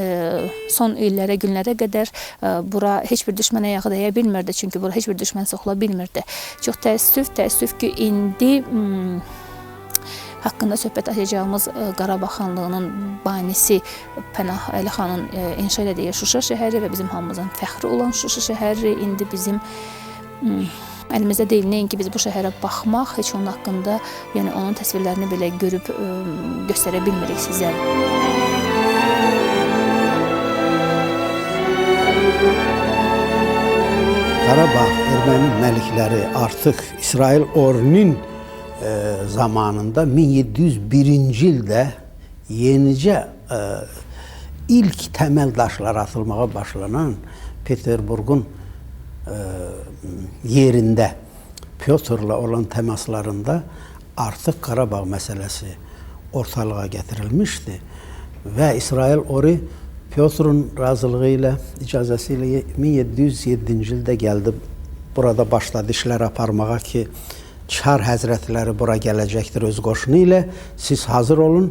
son illərə, günlərə qədər bura heç bir düşmən ayağı dəyə bilmirdi, çünki bura heç bir düşmən soxula bilmirdi. Çox təəssüf ki, indi haqqında söhbət açacağımız Qarabağ xanlığının banisi Pənahəli xanın inşa elədiyi Şuşa şəhəri və bizim hamımızın fəxri olan Şuşa şəhəri indi bizim əlimizdə deyil. Nəinki biz bu şəhərə baxmaq, heç onun haqqında, yəni onun təsvirlərini belə görüb göstərə bilmirik sizə. Qarabağ erməni məlikləri artıq İsrail Orinin zamanında 1701-ci ildə yenicə ilk təməl daşlar atılmağa başlanan Peterburqun yerində Pyotrla olan təmaslarında artıq Qarabağ məsələsi ortalığa gətirilmişdi və İsrail Ori Pyotrun razılığı ilə, icazəsi ilə 1707-ci ildə gəldi. Burada başladı işlər aparmağa ki, Çar həzrətləri bura gələcəkdir öz qoşunu ilə. Siz hazır olun,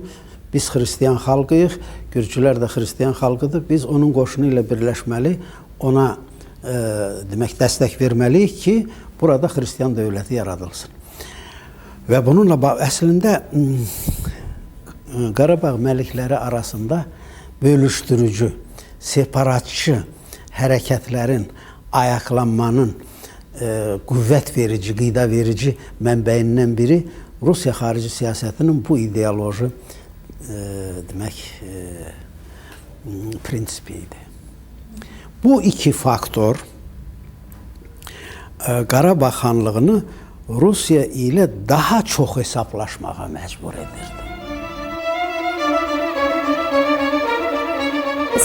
biz xristiyan xalqıyıq, Gürcülər də xristiyan xalqıdır. Biz onun qoşunu ilə birləşməli, ona demək dəstək verməliyik ki, burada xristiyan dövləti yaradılsın. Və bununla əslində Qarabağ məlikləri arasında bölüşdürücü, separatçı hərəkətlərin, ayaqlanmanın qüvvət verici, qida verici mənbəyindən biri Rusiya xarici siyasətinin bu ideoloji demək prinsipi idi. Bu iki faktor Qarabağ xanlığını Rusiya ilə daha çox hesablaşmağa məcbur edirdi.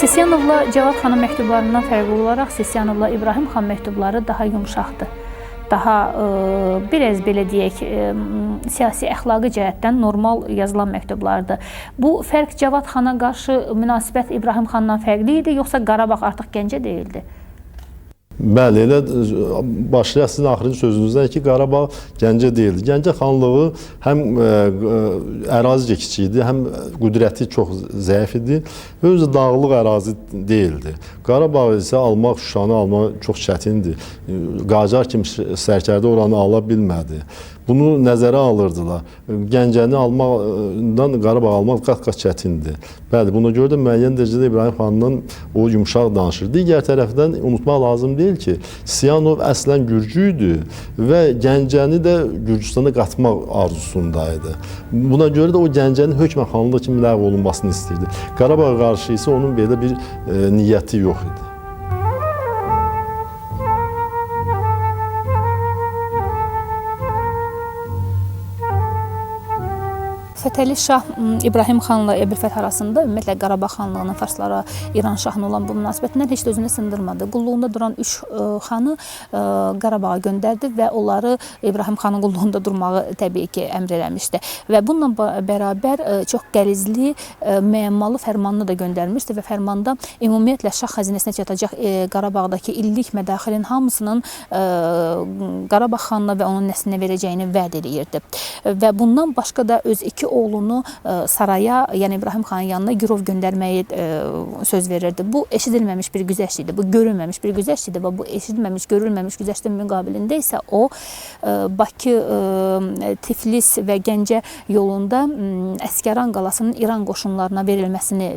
Sisyanovla Cavad xanın məktublarından fərqli olaraq Sisyanovla İbrahim xan məktubları daha yumşaqdır. Daha biraz belə deyək, siyasi əxlaqi cəhətdən normal yazılan məktublardır. Bu fərq Cavad xana qarşı münasibət İbrahim xandan fərqli idi, yoxsa Qarabağ artıq Gəncə deyildi? Bəli, elə başlayaq sizin axırıncı sözünüzdən ki, Qarabağ Gəncə deyildi. Gəncə xanlığı həm ərazicə kiçik idi, həm qüdrəti çox zəif idi və özü dağlıq ərazi deyildi. Qarabağ isə almaq, Şuşanı almaq çox çətindir. Qacar kimi sərkərdə oranı ala bilmədi. Bunu nəzərə alırdılar. Gəncəni almaqdan Qarabağ almaq qat-qat çətindir. Bəli, buna görə də müəyyən dərəcədə İbrahim xandan o yumşaq danışır. Digər tərəfdən unutmaq lazım deyil ki, Sisyanov əslən Gürcü idi və Gəncəni də Gürcüstana qatmaq arzusundaydı. Buna görə də o Gəncənin hökmən xanlığı kimi ləğv olunmasını istəyirdi. Qarabağa qarşı isə onun belə bir niyyəti yox idi. Fətəli Şah İbrahim xanla Əbülfət arasında ümumiyyətlə Qarabağ xanlığının farslara, İran şahına olan bu münasibətindən heç də özünü sındırmadı. Qulluğunda duran 3 xanı Qarabağa göndərdi və onları İbrahim xanın qulluğunda durmağı təbii ki əmr eləmişdi. Və bununla bərabər çox qəlizli, müəmmalı fərmanını da göndərmişdi və fərmanda ümumiyyətlə şah xəzinəsinə çatacaq Qarabağdakı illik mədaxilin hamısının Qarabağ xanına və onun nəslinə verəcəyini vəd eləyirdi. Və bundan başqa da öz 2 oğlunu saraya, yəni İbrahim xanın yanına girov göndərməyi söz verirdi. Bu eşidilməmiş bir güzəşt idi, bu görülməmiş bir güzəşt idi və bu eşidilməmiş, görülməmiş güzəştin müqabilində isə o Bakı, Tiflis və Gəncə yolunda Əsgəran qalasının İran qoşunlarına verilməsini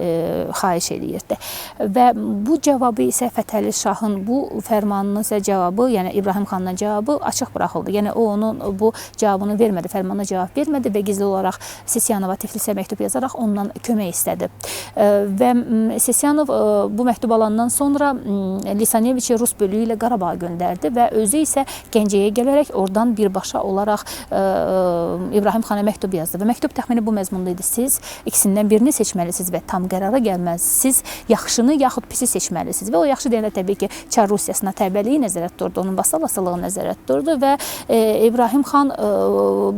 xahiş edirdi. Və bu cavabı isə Fətəli Şahın bu fərmanının isə cavabı, yəni İbrahim xanın cavabı açıq buraxıldı. Yəni o onun bu cavabını vermədi, fərmanına cavab vermədi və gizli olaraq Sisyanova Tiflisə məktub yazaraq ondan kömək istədi. Və Sisyanov bu məktub alandan sonra Lisaneviçi Rus bölüyü ilə Qarabağa göndərdi və özü isə Gəncəyə gələrək oradan birbaşa olaraq İbrahim xana məktub yazdı və məktub təxmini bu məzmunda idi. Siz ikisindən birini seçməlisiniz və tam qərara gəlməlisiniz. Yaxşını yaxud pisi seçməlisiniz və o yaxşı deyəndə təbii ki, Çar Rusiyasına təbəəliyi nəzərət durdu, onun vasallığı nəzərət durdu və İbrahim xan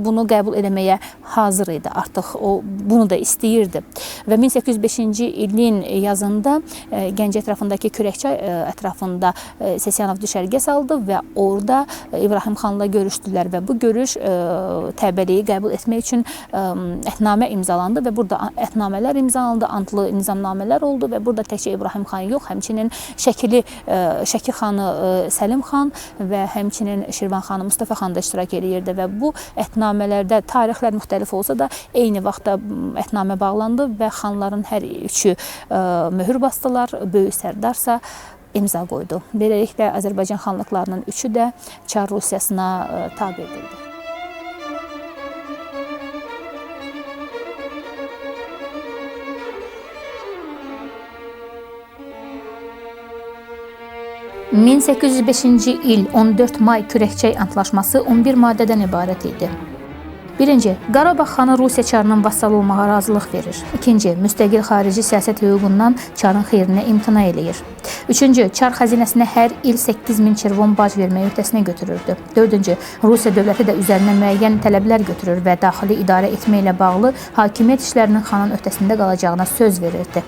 bunu qəbul eləməyə hazır idi. Artıq o bunu da istəyirdi. Və 1805-ci ilin yazında Gəncə ətrafındakı Kürəkçay ətrafında Sisyanov düşərgə saldı və orada İbrahim xanla görüşdülər və bu görüş təbəəliyi qəbul etmək üçün əhdnamə imzalandı və burada əhdnamələr imzalandı, antlı nizamnamələr oldu və burada təkcə İbrahim xan yox, həmçinin Şəki xanı Səlim xan və həmçinin Şirvan xanı Mustafa xan da iştirak edirdi və bu əhdnamələrdə tarixlər müxtəlif olsa da eyni vaxtda əhdnamə bağlandı və xanların hər üçü möhür basdılar, böyük sərdarsa imza qoydu. Beləliklə Azərbaycan xanlıqlarının üçü də Çar Rusiyasına tabe edildi. ...1805-ci il 14 may Kürəkçay Antlaşması 11 maddədən ibarət idi. 1. Qarabağ xanı Rusiya Çarının vassalı olmağa razılıq verir. 2. Müstəqil xarici siyasət hüququndan Çarın xeyrinə imtina eləyir. 3. Çar xəzinəsinə hər il 8000 çirvon bac verməyi öhdəsinə götürürdü. 4. Rusiya dövləti də üzərinə müəyyən tələblər götürür və daxili idarə etməklə bağlı hakimiyyət işlərinin xanın öhdəsində qalacağına söz verirdi.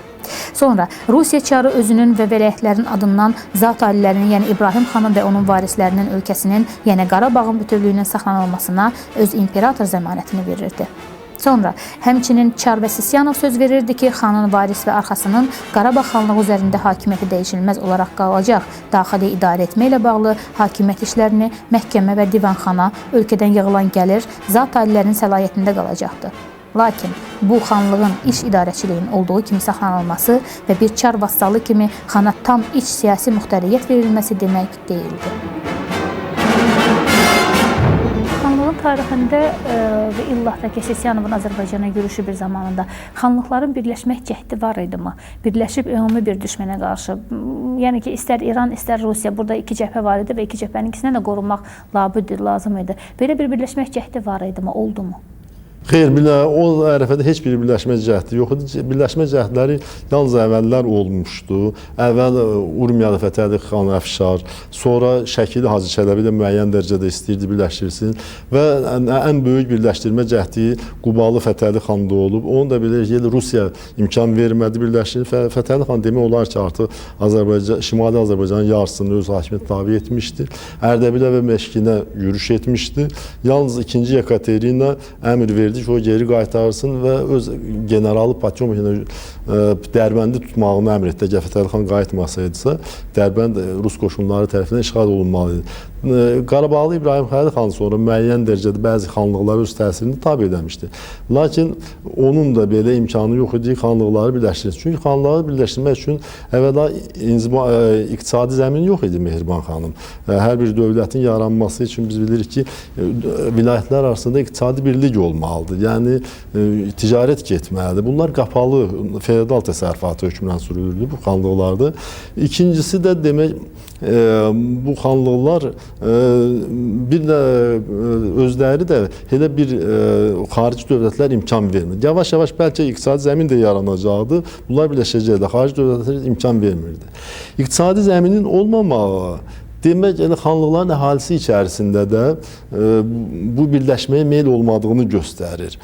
Sonra Rusiya Çarı özünün və vəlayətlərin adından zat alilərinin, yəni İbrahim xanın və onun varislərinin ölkəsinin, yəni Qarabağın bütövlüyünün saxlanılmasına öz imperator zəmanətini verirdi. Sonra həmçinin Çar və Sisyanov söz verirdi ki, xanın varis və arxasının Qarabağ xanlığı üzərində hakimiyyəti dəyişilməz olaraq qalacaq, daxili idarə etməklə bağlı hakimiyyət işlərini məhkəmə və divanxana, ölkədən yığılan gəlir zat alilərin səlahiyyətində qalacaqdı. Lakin bu xanlığın iş idarəçiliyinin olduğu kimi saxlanılması və bir Çar vassalı kimi xana tam iç siyasi muxtəriyyət verilməsi demək deyildi. Xanlığın tarixində və illah da ki, Sisyanovun Azərbaycana yürüşü bir zamanında xanlıqların birləşmək cəhdi var idimi? Birləşib ümumi bir düşmənə qarşı, yəni ki, istər İran, istər Rusiya, burada iki cəbhə var idi və iki cəbhənin ikisindən də qorunmaq lazım idi. Belə bir birləşmək cəhdi var idimi, oldu mu? Xeyr, o ərəfədə heç bir birləşmə cəhdi yox idi. Birləşmə cəhdləri yalnız əvvəllər olmuşdu. Əvvəl Urmiyalı Fətəli xan Əfşar, sonra Şəkili Hacı Çələbi də müəyyən dərəcədə istəyirdi birləşdirsin və ən böyük birləşdirmə cəhdi Qubalı Fətəli xanda olub. Onu da belə Rusiya imkan vermədi birləşdirir. Fətəli xan demək olar ki, artıq Şimali Azərbaycanın yarısını öz hakimiyyətinə tabe etmişdi. Ərdəbilə və Məşkinə yürüş etmişdi. Yalnız 2. Yekaterina əmr verdi ki, o geri qaytarsın və öz generalı Patyomikinə Dərbəndi tutmağını əmr etdi. Əgər Fətəli xan qayıtmasaydısa, Dərbənd Rus qoşunları tərəfindən işğal olunmalı idi. Qarabağlı İbrahim Xəlil xan sonra müəyyən dərəcədə bəzi xanlıqlar öz təsirini tabe edəmişdi. Lakin onun da belə imkanı yox idi xanlıqları birləşdirsin. Çünki xanlıqları birləşdirmək üçün əvvəla iqtisadi zəmin yox idi Mehriban xanım. Hər bir dövlətin yaranması üçün biz bilirik ki, vilayətlər arasında iqtisadi birlik olmalıdır. Yəni, ticarət getməlidir. Bunlar qapalı, feodal təsərrüfatı hökmündən sürülürdü bu xanlıqlarda. İkincisi də demək, bu xanlıqlar bir də özləri də elə bir xarici dövlətlər imkan vermir. Yavaş-yavaş bəlkə iqtisadi zəmin də yaranacaqdı. Bunlar birləşəcəkdi. Xarici dövlətlər imkan vermirdi. İqtisadi zəminin olmamağı demək, xanlıqların əhalisi içərisində də bu birləşməyə meyl olmadığını göstərir.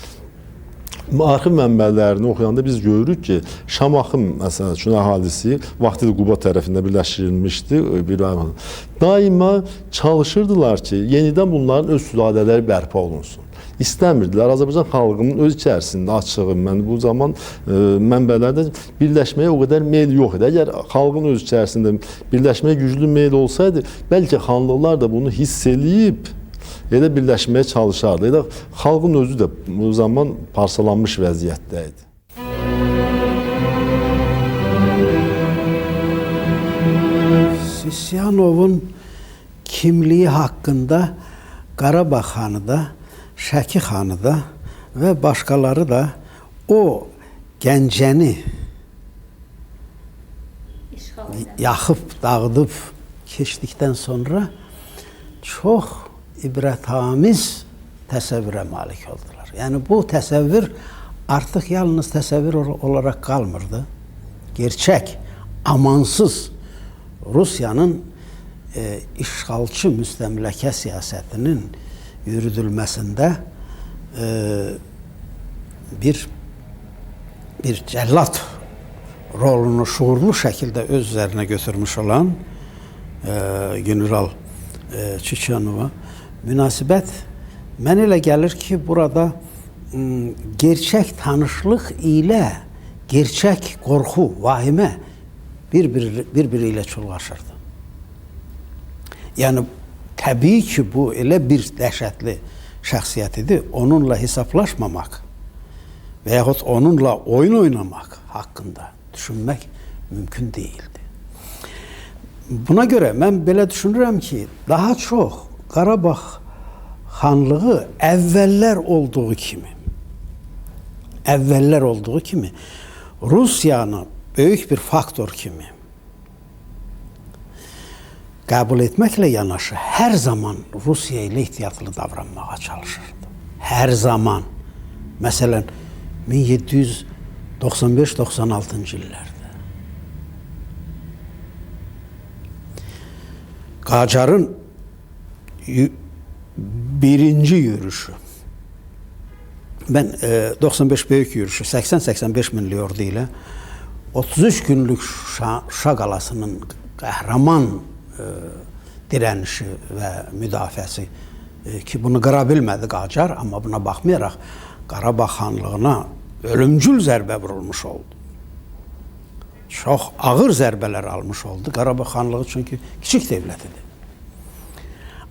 Arxiv mənbələrini oxuyanda biz görürük ki, Şamaxım məsəl üçün əhalisi vaxtilə Quba tərəfində birləşdirilmişdi. Daima çalışırdılar ki, yenidən bunların öz sülalələri bərpa olunsun. istəmirdilər. Azərbaycan xalqının öz içərisində açığı, mən bu zaman mənbələrdə birləşməyə o qədər meyl yox idi. Əgər xalqın öz içərisində birləşməyə güclü meyl olsaydı, bəlkə xanlıqlar da bunu hiss eləyib elə birləşməyə çalışardı. Elə xalqın özü də bu zaman parçalanmış vəziyyətdə idi. Sisyanovun kimliği hakkında Qarabağ xanı da, Şəki xanı da ve başkaları da o Gəncəni yaxıb, dağıdıb keçdikdən sonra çox ibrətamiz təsəvvürə malik oldular. Yəni bu təsəvvür artıq yalnız təsəvvür olarak qalmırdı. Gerçək, amansız Rusiyanın işğalçı müstəmləkə siyasətinin yürüdülməsində bir cəllat rolunu şuurlu şəkildə öz üzərinə götürmüş olan General Çiçyanova münasibət mən elə gəlir ki, burada gerçək tanışlıq ilə gerçək qorxu, vahimə bir-biri ilə çulğaşırdı. Yəni, təbii ki, bu elə bir dəhşətli şəxsiyyət idi, onunla hesablaşmamaq və yaxud onunla oyun oynamaq haqqında düşünmək mümkün deyildi. Buna görə mən belə düşünürəm ki, daha çox Qarabağ xanlığı əvvəllər olduğu kimi Rusiyanı böyük bir faktor kimi qəbul etməklə yanaşı hər zaman Rusiya ilə ehtiyatlı davranmağa çalışırdı. Hər zaman. Məsələn, 1795-96-cı illərdə Qacarın birinci yürüyüşü, ben 95 böyük yürüyüşü 80-85 minlik ordu ilə 33 günlük Şuşa qalasının qəhrəman dirənişi və müdafiəsi ki, bunu qıra bilmədi Qacar, amma buna baxmayaraq Qarabağ xanlığına ölümcül zərbə vurulmuş oldu. Çox ağır zərbələr almış oldu. Qarabağ xanlığı çünki kiçik devlətidir.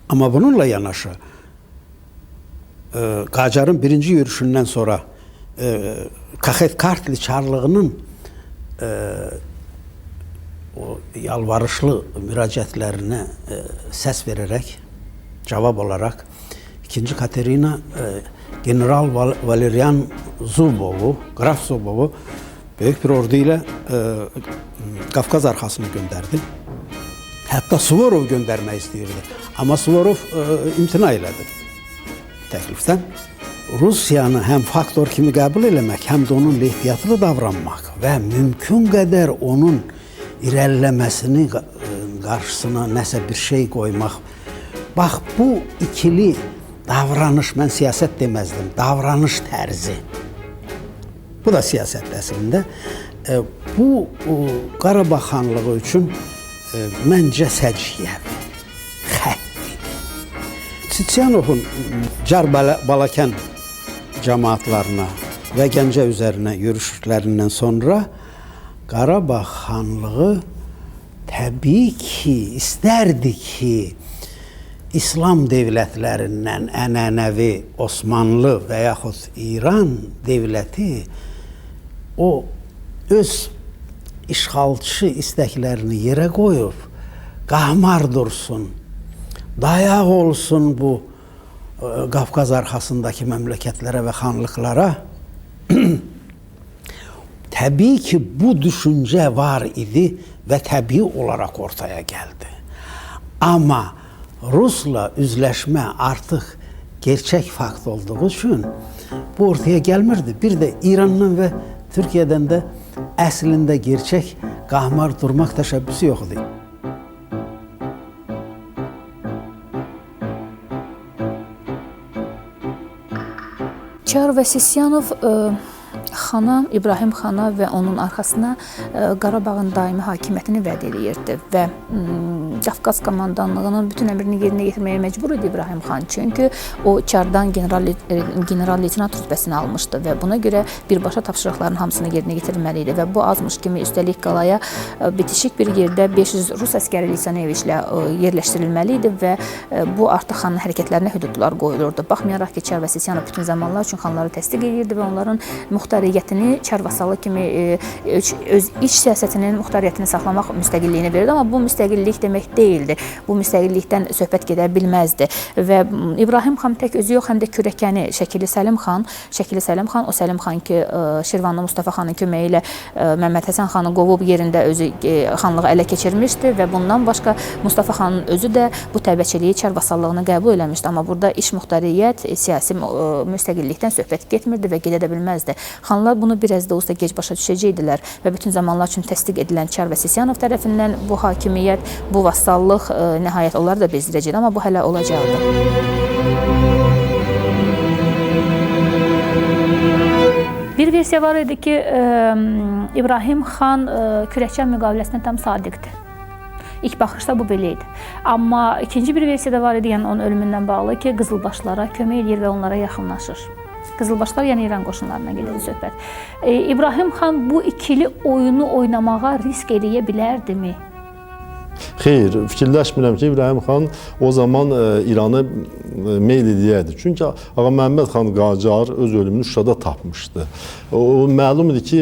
Amma bununla yanaşı Qacarın birinci yürüyüşündən sonra Kaxet Kartli Çarlığının o yalvarışlı müraciətlərinə səs verərək, cavab olaraq İkinci Katerina General Valerian Zubovu, Qraf Zubovu böyük bir ordu ilə Qafqaz arxasını göndərdi. Hətta Suvorov göndərmək istəyirdi. Amma Suvorov imtina elədi təklifdən. Rusiyanı həm faktor kimi qəbul eləmək, həm də onunla ehtiyatlı davranmaq və mümkün qədər onun irəliləməsini qarşısına nəsə bir şey qoymaq. Bax, bu ikili davranış, mən siyasət deməzdim, davranış tərzi. Bu da siyasət əslində. Bu Qarabağ xanlığı üçün məncə səciyyəvi, xətti. Çiçyanovun Car-Balakən cəmaatlarına və Gəncə üzərinə yürüşlərindən sonra Qarabağ xanlığı təbii ki, istərdi ki, İslam devlətlərindən ənənəvi Osmanlı və yaxud İran devləti o öz işğalçı istəklərini yerə qoyub, qahmar dursun, dayaq olsun bu Qafqaz arxasındakı məmləkətlərə və xanlıqlara. Təbii ki, bu düşüncə var idi və təbii olaraq ortaya gəldi. Amma Rusla üzləşmə artıq gerçək fakt olduğu üçün bu ortaya gəlmirdi. Bir də İrandan və Türkiyədən də əslində gerçək qahmar durmaq təşəbbüsü yox idi. Çar və Sisyanov xana, İbrahim xana və onun arxasına Qarabağın daimi hakimiyyətini vəd edirdi və Cafqaz komandanlığının bütün əmrini yerinə yetirməyə məcbur idi İbrahim xan. Çünki o Çardan general-leytenant rütbəsini almışdı və buna görə birbaşa tapşırıqların hamısını yerinə yetirməli idi və bu azmış kimi üstəlik qalaya bitişik bir yerdə 500 Rus əskəri Lisaneviçlə yerləşdirilməli idi və bu artıq xanın hərəkətlərinə hüdudlar qoyulurdu. Baxmayaraq ki, Çar və Sisyanov bütün zamanlar üçün xanları təsdiq edirdi və onların muxtariyyətini Çar vasalı kimi öz iç siyasətinin muxtariyyətini saxlamaq müstəqilliyini verirdi, amma bu müstəqillik demək deyildi. Bu müstəqillikdən söhbət gedə bilməzdi və İbrahim xan tək özü yox, həm də kürəkəni Şəkili Səlim xan, o Səlim xan ki, Şirvanlı Mustafa xanın köməyi ilə Məmməd Həsən xanı qovub yerində özü xanlığı ələ keçirmişdi və bundan başqa Mustafa xanın özü də bu təbəəçiliyi Çar vasallığını qəbul eləmişdi. Amma burada iş muxtariyyət, siyasi müstəqillikdən söhbət getmirdi və gedə də bilməzdi. Xanlar bunu biraz da olsa gec başa düşəcəkdilər və bütün zamanlar üçün təsdiq edilən Çar və Sisyanov tərəfindən bu hakimiyyət, bu vassallıq nəhayət onları da bezdirəcəkdi, amma bu hələ olacaqdı. Bir versiya var idi ki, İbrahim xan kürəkçən müqaviləsinə tam sadiqdir. İlk baxışda bu belə idi. Amma ikinci bir versiya da var idi, yəni onun ölümündən bağlı ki, qızılbaşlara kömək edir və onlara yaxınlaşır. Qızılbaşlar, yəni İran qoşunlarına gedir söhbət. İbrahim xan bu ikili oyunu oynamağa risk eləyə bilərdimi? Xeyr, fikirləşmirəm ki, İbrahim xan o zaman İranı meyl edəyərdi. Çünki Ağa Məhəmməd xan Qacar öz ölümünü Şuşada tapmışdı. O məlum idi ki,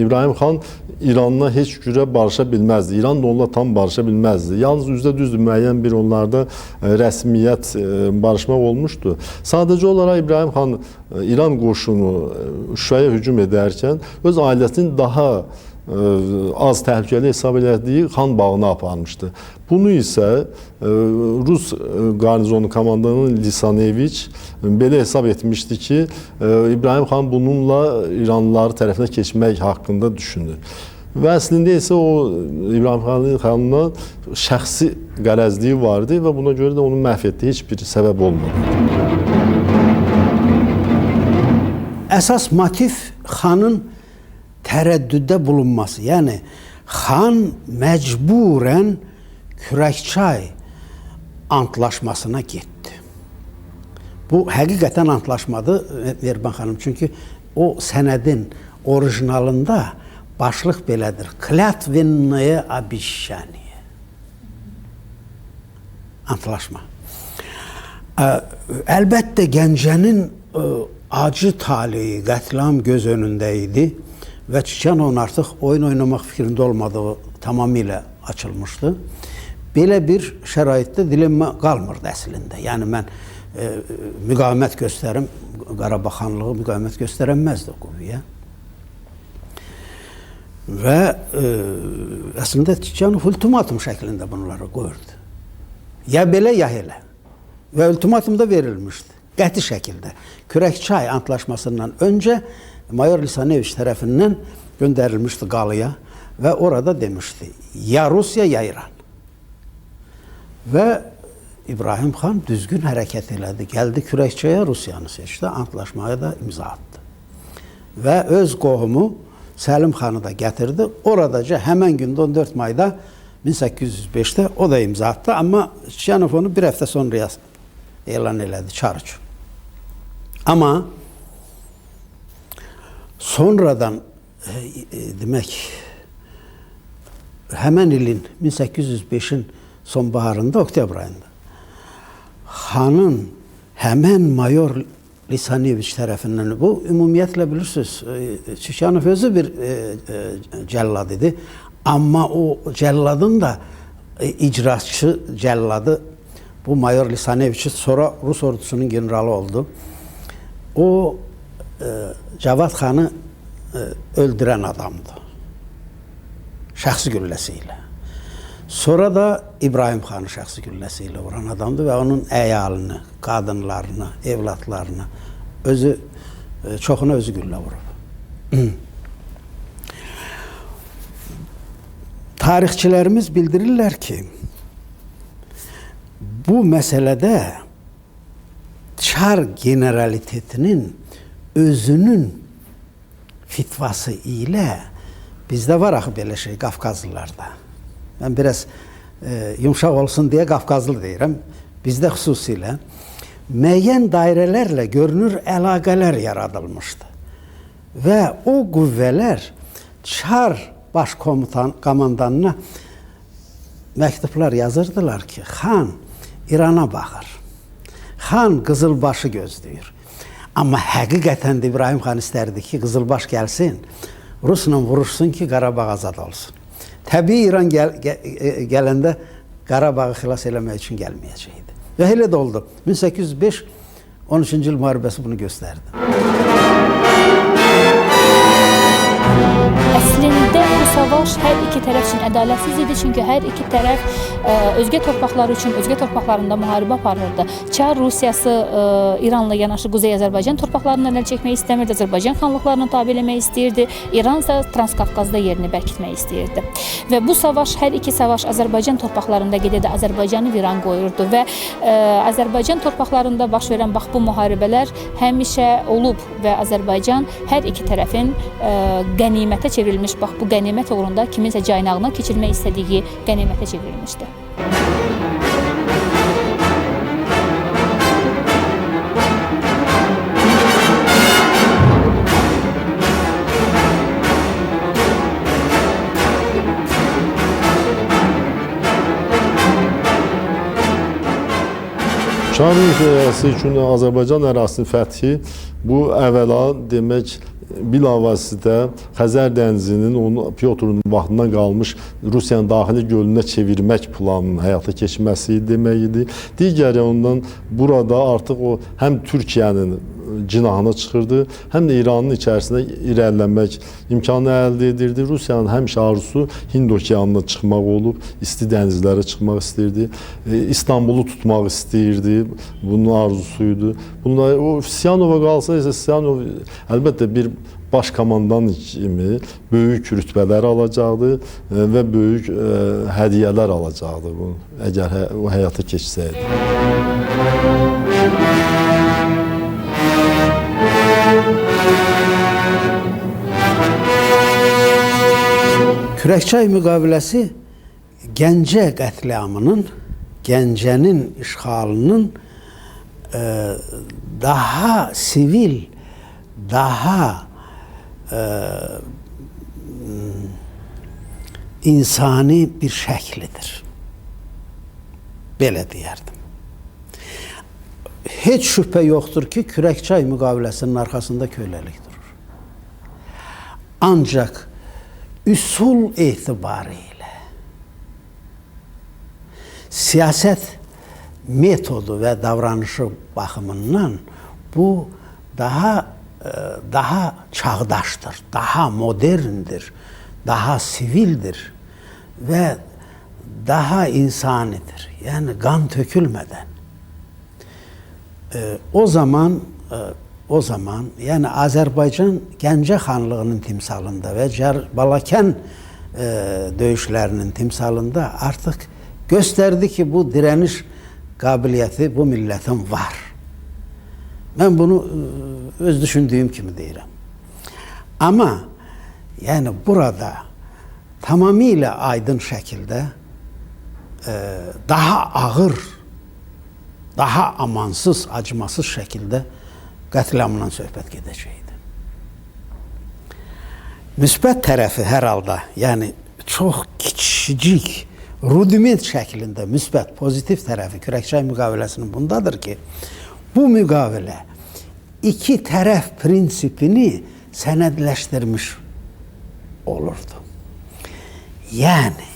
İbrahim xan İranla heç cürə barışa bilməzdi. İran da onunla tam barışa bilməzdi. Yalnız düzdür, müəyyən bir onlarda rəsmiyyət barışmaq olmuşdu. Sadəcə olaraq İbrahim xan İran qoşunu Şuşaya hücum edərkən öz ailəsinin daha az təhlükəli hesab elədiyi xan bağına aparmışdı. Bunu isə Rus qarnizonu komandanı Lisaneviç belə hesab etmişdi ki, İbrahim xan bununla İranlıları tərəfinə keçmək haqqında düşünür. Və əslində isə o İbrahim xanına şəxsi qərəzliyi vardı və buna görə də onun məhv etdiyi heç bir səbəb olmadı. Əsas motiv xanın tərəddüddə bulunması. Yəni, xan məcburən Kürəkçay antlaşmasına getdi. Bu, həqiqətən antlaşmadır Verban xanım. Çünki o sənədin orijinalında başlıq belədir. Klyatvennaye abişşaniye. Antlaşma. Əlbəttə, Gəncənin acı taleyi, qətlam göz önündə idi və Çükənovun artıq oyun oynamaq fikrində olmadığı tamamilə açılmışdı. Belə bir şəraitdə dilemma qalmırdı əslində. Yəni, mən müqavimət göstərim, Qarabağ xanlığı müqavimət göstərənməzdi o qüvvəyə. Və əslində Çükənov ultimatum şəklində bunları qoyurdu. Ya belə, ya elə. Və ultimatum da verilmişdi. Qəti şəkildə. Kürəkçay antlaşmasından öncə Mayor Lisaneviç tərəfindən göndərilmişdi Qalıya və orada demişdi, ya Rusiya, ya İran. Və İbrahim xan düzgün hərəkət elədi. Gəldi Kürəkçaya, Rusiyanı seçdi, antlaşmaya da imza atdı. Və öz qohumu Səlim xanı da gətirdi. Oradaca həmən gündə 14 mayda 1805-də o da imza atdı. Amma Çükənov onu bir həftə sonra elan elədi Çar üçün. Amma sonradan demək həmən ilin 1805-in sonbaharında, oktyabr ayında xanın həmən Mayor Lisaneviç tərəfindən, bu ümumiyyətlə bilirsiniz, Çükənov özü bir cəllad idi, amma o cəlladın da icraçı cəlladı bu Mayor Lisaneviç'i sonra Rus ordusunun generalı oldu. O Cavad xanı öldürən adamdı. Şəxsi gülləsi ilə. Sonra da İbrahim xanı şəxsi gülləsi ilə vuran adamdı və onun əyalını, qadınlarını, evlatlarını, çoxuna özü güllə vurub. Tarixçilərimiz bildirirlər ki, bu məsələdə Çar generalitetinin özünün fitvası ilə bizdə var axı belə şey Qafqazlılarda. Mən biraz yumşaq olsun deyə Qafqazlı deyirəm, bizdə xüsusilə müəyyən dairələrlə görünür əlaqələr yaradılmışdı. Və o qüvvələr Çar baş komandanına məktublar yazırdılar ki, xan İrana baxır, xan Qızılbaşı gözləyir. Amma həqiqətən də İbrahim xan istərdi ki, Qızılbaş gəlsin, Rusla vuruşsun ki, Qarabağ azad olsun. Təbii İran gələndə Qarabağı xilas eləmək üçün gəlməyəcəkdi. Və elə də oldu. 1805 13-cü il müharibəsi bunu göstərdi. Əslində bu savaş hər iki tərəf üçün ədalətsiz idi, çünki hər iki tərəf özgə torpaqları üçün özgə torpaqlarında müharibə aparırdı. Çar Rusiyası İranla yanaşı Quzey Azərbaycan torpaqlarından əl çəkmək istəmirdi, Azərbaycan xanlıqlarına tabe eləmək istəyirdi, İran isə Transkafqazda yerini bərkitmək istəyirdi. Və bu savaş, hər iki savaş Azərbaycan torpaqlarında gedirdi, Azərbaycanı viran qoyurdu və Azərbaycan torpaqlarında baş verən bax bu müharibələr həmişə olub və Azərbaycan hər iki tərəfin qənimətə çevrilmiş, bax bu qənimət uğrunda kiminsə caynağına keçirmək istədiyi qənimətə çevrilmişdi. Çar Rusiyası üçün Azərbaycan ərazisinin fəthi bu əvvəla demək bilavasitə Xəzər dənizinin onun Pyotrun vaxtından qalmış Rusiyanın daxili gölünə çevirmək planının həyata keçməsi demək idi. Digəri ondan burada artıq o həm Türkiyənin cinahına çıxırdı, həm də İranın içərisində irəliləmək imkanı əldə edirdi. Rusiyanın həmişə arzusu Hind okeanına çıxmaq olub, isti dənizlərə çıxmaq istəyirdi, İstanbulu tutmaq istəyirdi, bunun arzusuydu. Bunlar, o Siyanova qalsa isə Siyanov əlbəttə bir baş komandan kimi böyük rütbələr alacaqdı və böyük hədiyyələr alacaqdı bu, əgər o həyata keçsəydi. Kürəkçay müqaviləsi Gəncə qətliamının, Gəncənin işğalının daha sivil, daha insani bir şəklidir. Belə deyərdim. Heç şübhə yoxdur ki, Kürəkçay müqaviləsinin arxasında köləlik durur. Ancaq üsul etibarilə siyasət metodu və davranışı baxımından bu daha çağdaşdır, daha moderndir, daha sivildir və daha insanidir. Yəni qan tökülmədən. O zaman yəni Azərbaycan Gəncə xanlığının timsalında və Balakən döyüşlərinin timsalında artıq göstərdi ki, bu dirəniş qabiliyyəti bu millətin var. Mən bunu öz düşündüyüm kimi deyirəm. Amma yəni burada tamamilə aydın şəkildə daha ağır, daha amansız, acımasız şəkildə qətliamından söhbət gedəcəkdir. Müsbət tərəfi hər halda, yəni çox kiçicik, rudiment şəklində müsbət, pozitiv tərəfi Kürəkçay müqaviləsinin bundadır ki, bu müqavilə iki tərəf prinsipini sənədləşdirmiş olurdu. Yəni,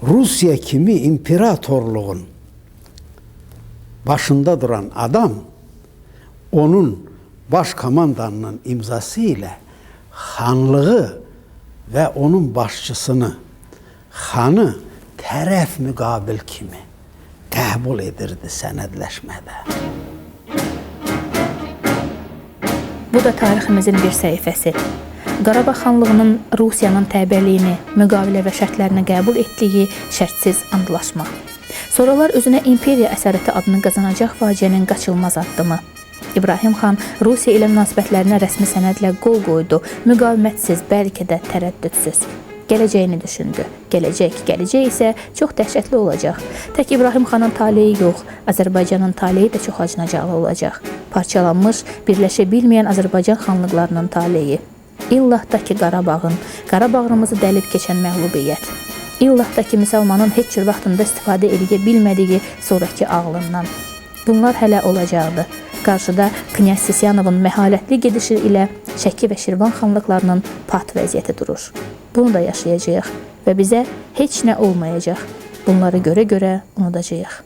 Rusiya kimi imperatorluğun başında duran adam onun baş komandanının imzası ilə xanlığı və onun başçısını, xanı tərəf müqabil kimi qəbul edirdi sənədləşmədə. Bu da tariximizin bir səhifəsi. Qarabağ xanlığının Rusiyanın təbəəliyini, müqavilə və şərtlərini qəbul etdiyi şərtsiz antlaşma. Sonralar özünə imperiya əsarəti adını qazanacaq faciənin qaçılmaz addımı. İbrahim xan Rusiya ilə münasibətlərinə rəsmi sənədlə qol qoydu, müqavimətsiz, bəlkə də tərəddüdsüz. gələcəyini düşündü. Gələcək isə çox dəhşətli olacaq. Tək İbrahim xanın taleyi yox, Azərbaycanın taleyi də çox acınacaqlı olacaq. Parçalanmış, birləşə bilməyən Azərbaycan xanlıqlarının taleyi. İllahda ki Qarabağımızı dəlib keçən məğlubiyyət. İllahda ki müsəlmanın heç cür vaxtında istifadə edə bilmədiyi sonrakı ağlından. Bunlar hələ olacaqdı. Qarşıda Knyaz Sisyanovun məharətli gedişi ilə Şəki və Şirvan xanlıqlarının pat vəziyyəti durur. Bunu da yaşayacağıq və bizə heç nə olmayacaq. Bunları görə unudacağıq.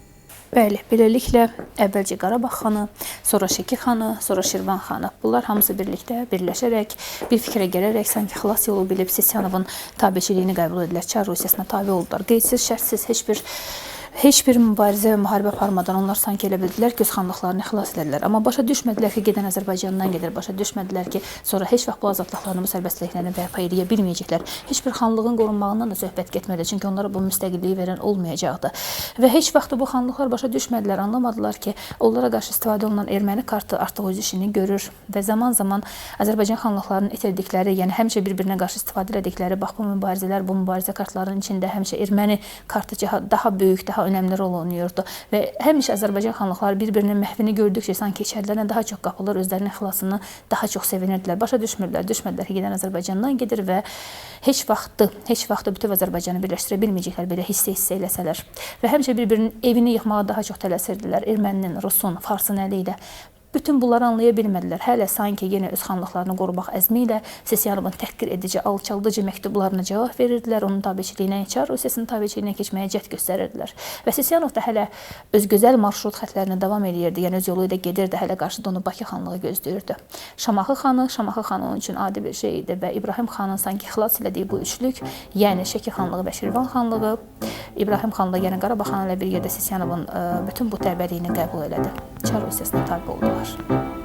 Bəli, beləliklə əvvəlcə Qarabağ xanı, sonra Şəki xanı, sonra Şirvan xanı. Bunlar hamısı birlikdə, birləşərək, bir fikrə gələrək sanki xilas yolu bilib Sisyanovun tabiçiliyini qəbul edilər, Çar Rusiyasına tabi oldular. Qeydsiz, şərtsiz heç bir mübarizə və müharibə aparmadan onlar sanki elə bildilər ki, öz xanlıqlarını xilas edirlər. Amma başa düşmədilər ki, gedən Azərbaycandan gedir. Başa düşmədilər ki, sonra heç vaxt bu azadlıqlarını, bu sərbəstliklərini bərpa edə bilməyəcəklər. Heç bir xanlığın qorunmağından da söhbət getmədi. Çünki onlara bu müstəqilliyi verən olmayacaqdı. Və heç vaxt bu xanlıqlar başa düşmədilər, anlamadılar ki, onlara qarşı istifadə olunan erməni kartı artıq öz işini görür və zaman-zaman Azərbaycan xanlıqlarının itirdikləri, yəni həmişə bir-birinə qarşı istifadə edildikləri bax bu mübarizələr, bu mübarizə kartlarının içində həmişə erməni kartı daha böyük, daha önəmli rol oynayırdı və həmişə Azərbaycan xanlıqları bir-birinin məhvini gördükcə sanki içərilərinə daha çox qapılır, özlərinin xilasını daha çox sevinirdilər. Başa düşmürdülər ki, gedən Azərbaycandan gedir və heç vaxtı bütün Azərbaycanı birləşdirə bilməyəcəklər belə hissə eləsələr. Və həmişə bir-birinin evini yıxmağa daha çox tələsirdilər. Erməninin, Rusun, Farsın əli ilə. Bütün bunları anlaya bilmədilər. Hələ sanki yenə öz xanlıqlarını qorumaq əzmi ilə Sisyanovun təhqir edici, alçaldıcı məktublarına cavab verirdilər. Onun tabiçiliyinə, Çar Rusiyasının tabiçiliyinə keçməyə cəhd göstərirdilər. Və Sisyanov da hələ öz gözəl marşrut xətlərinə davam edirdi. Yəni öz yolu ilə gedirdi. Hələ qarşıda onu Bakı xanlığı gözləyirdi. Şamaxı xanı onun üçün adi bir şey idi və İbrahim xanın sanki xilas elədiyi bu üçlük, yəni Şəki xanlığı və Şirvan xanlığı, İbrahim xanlığı, yəni Qarabağ xanı ilə bir yerdə Sisyanovun bütün bu təbəəliyini qəbul elədi. Çar Rusiyasına tabi oldular.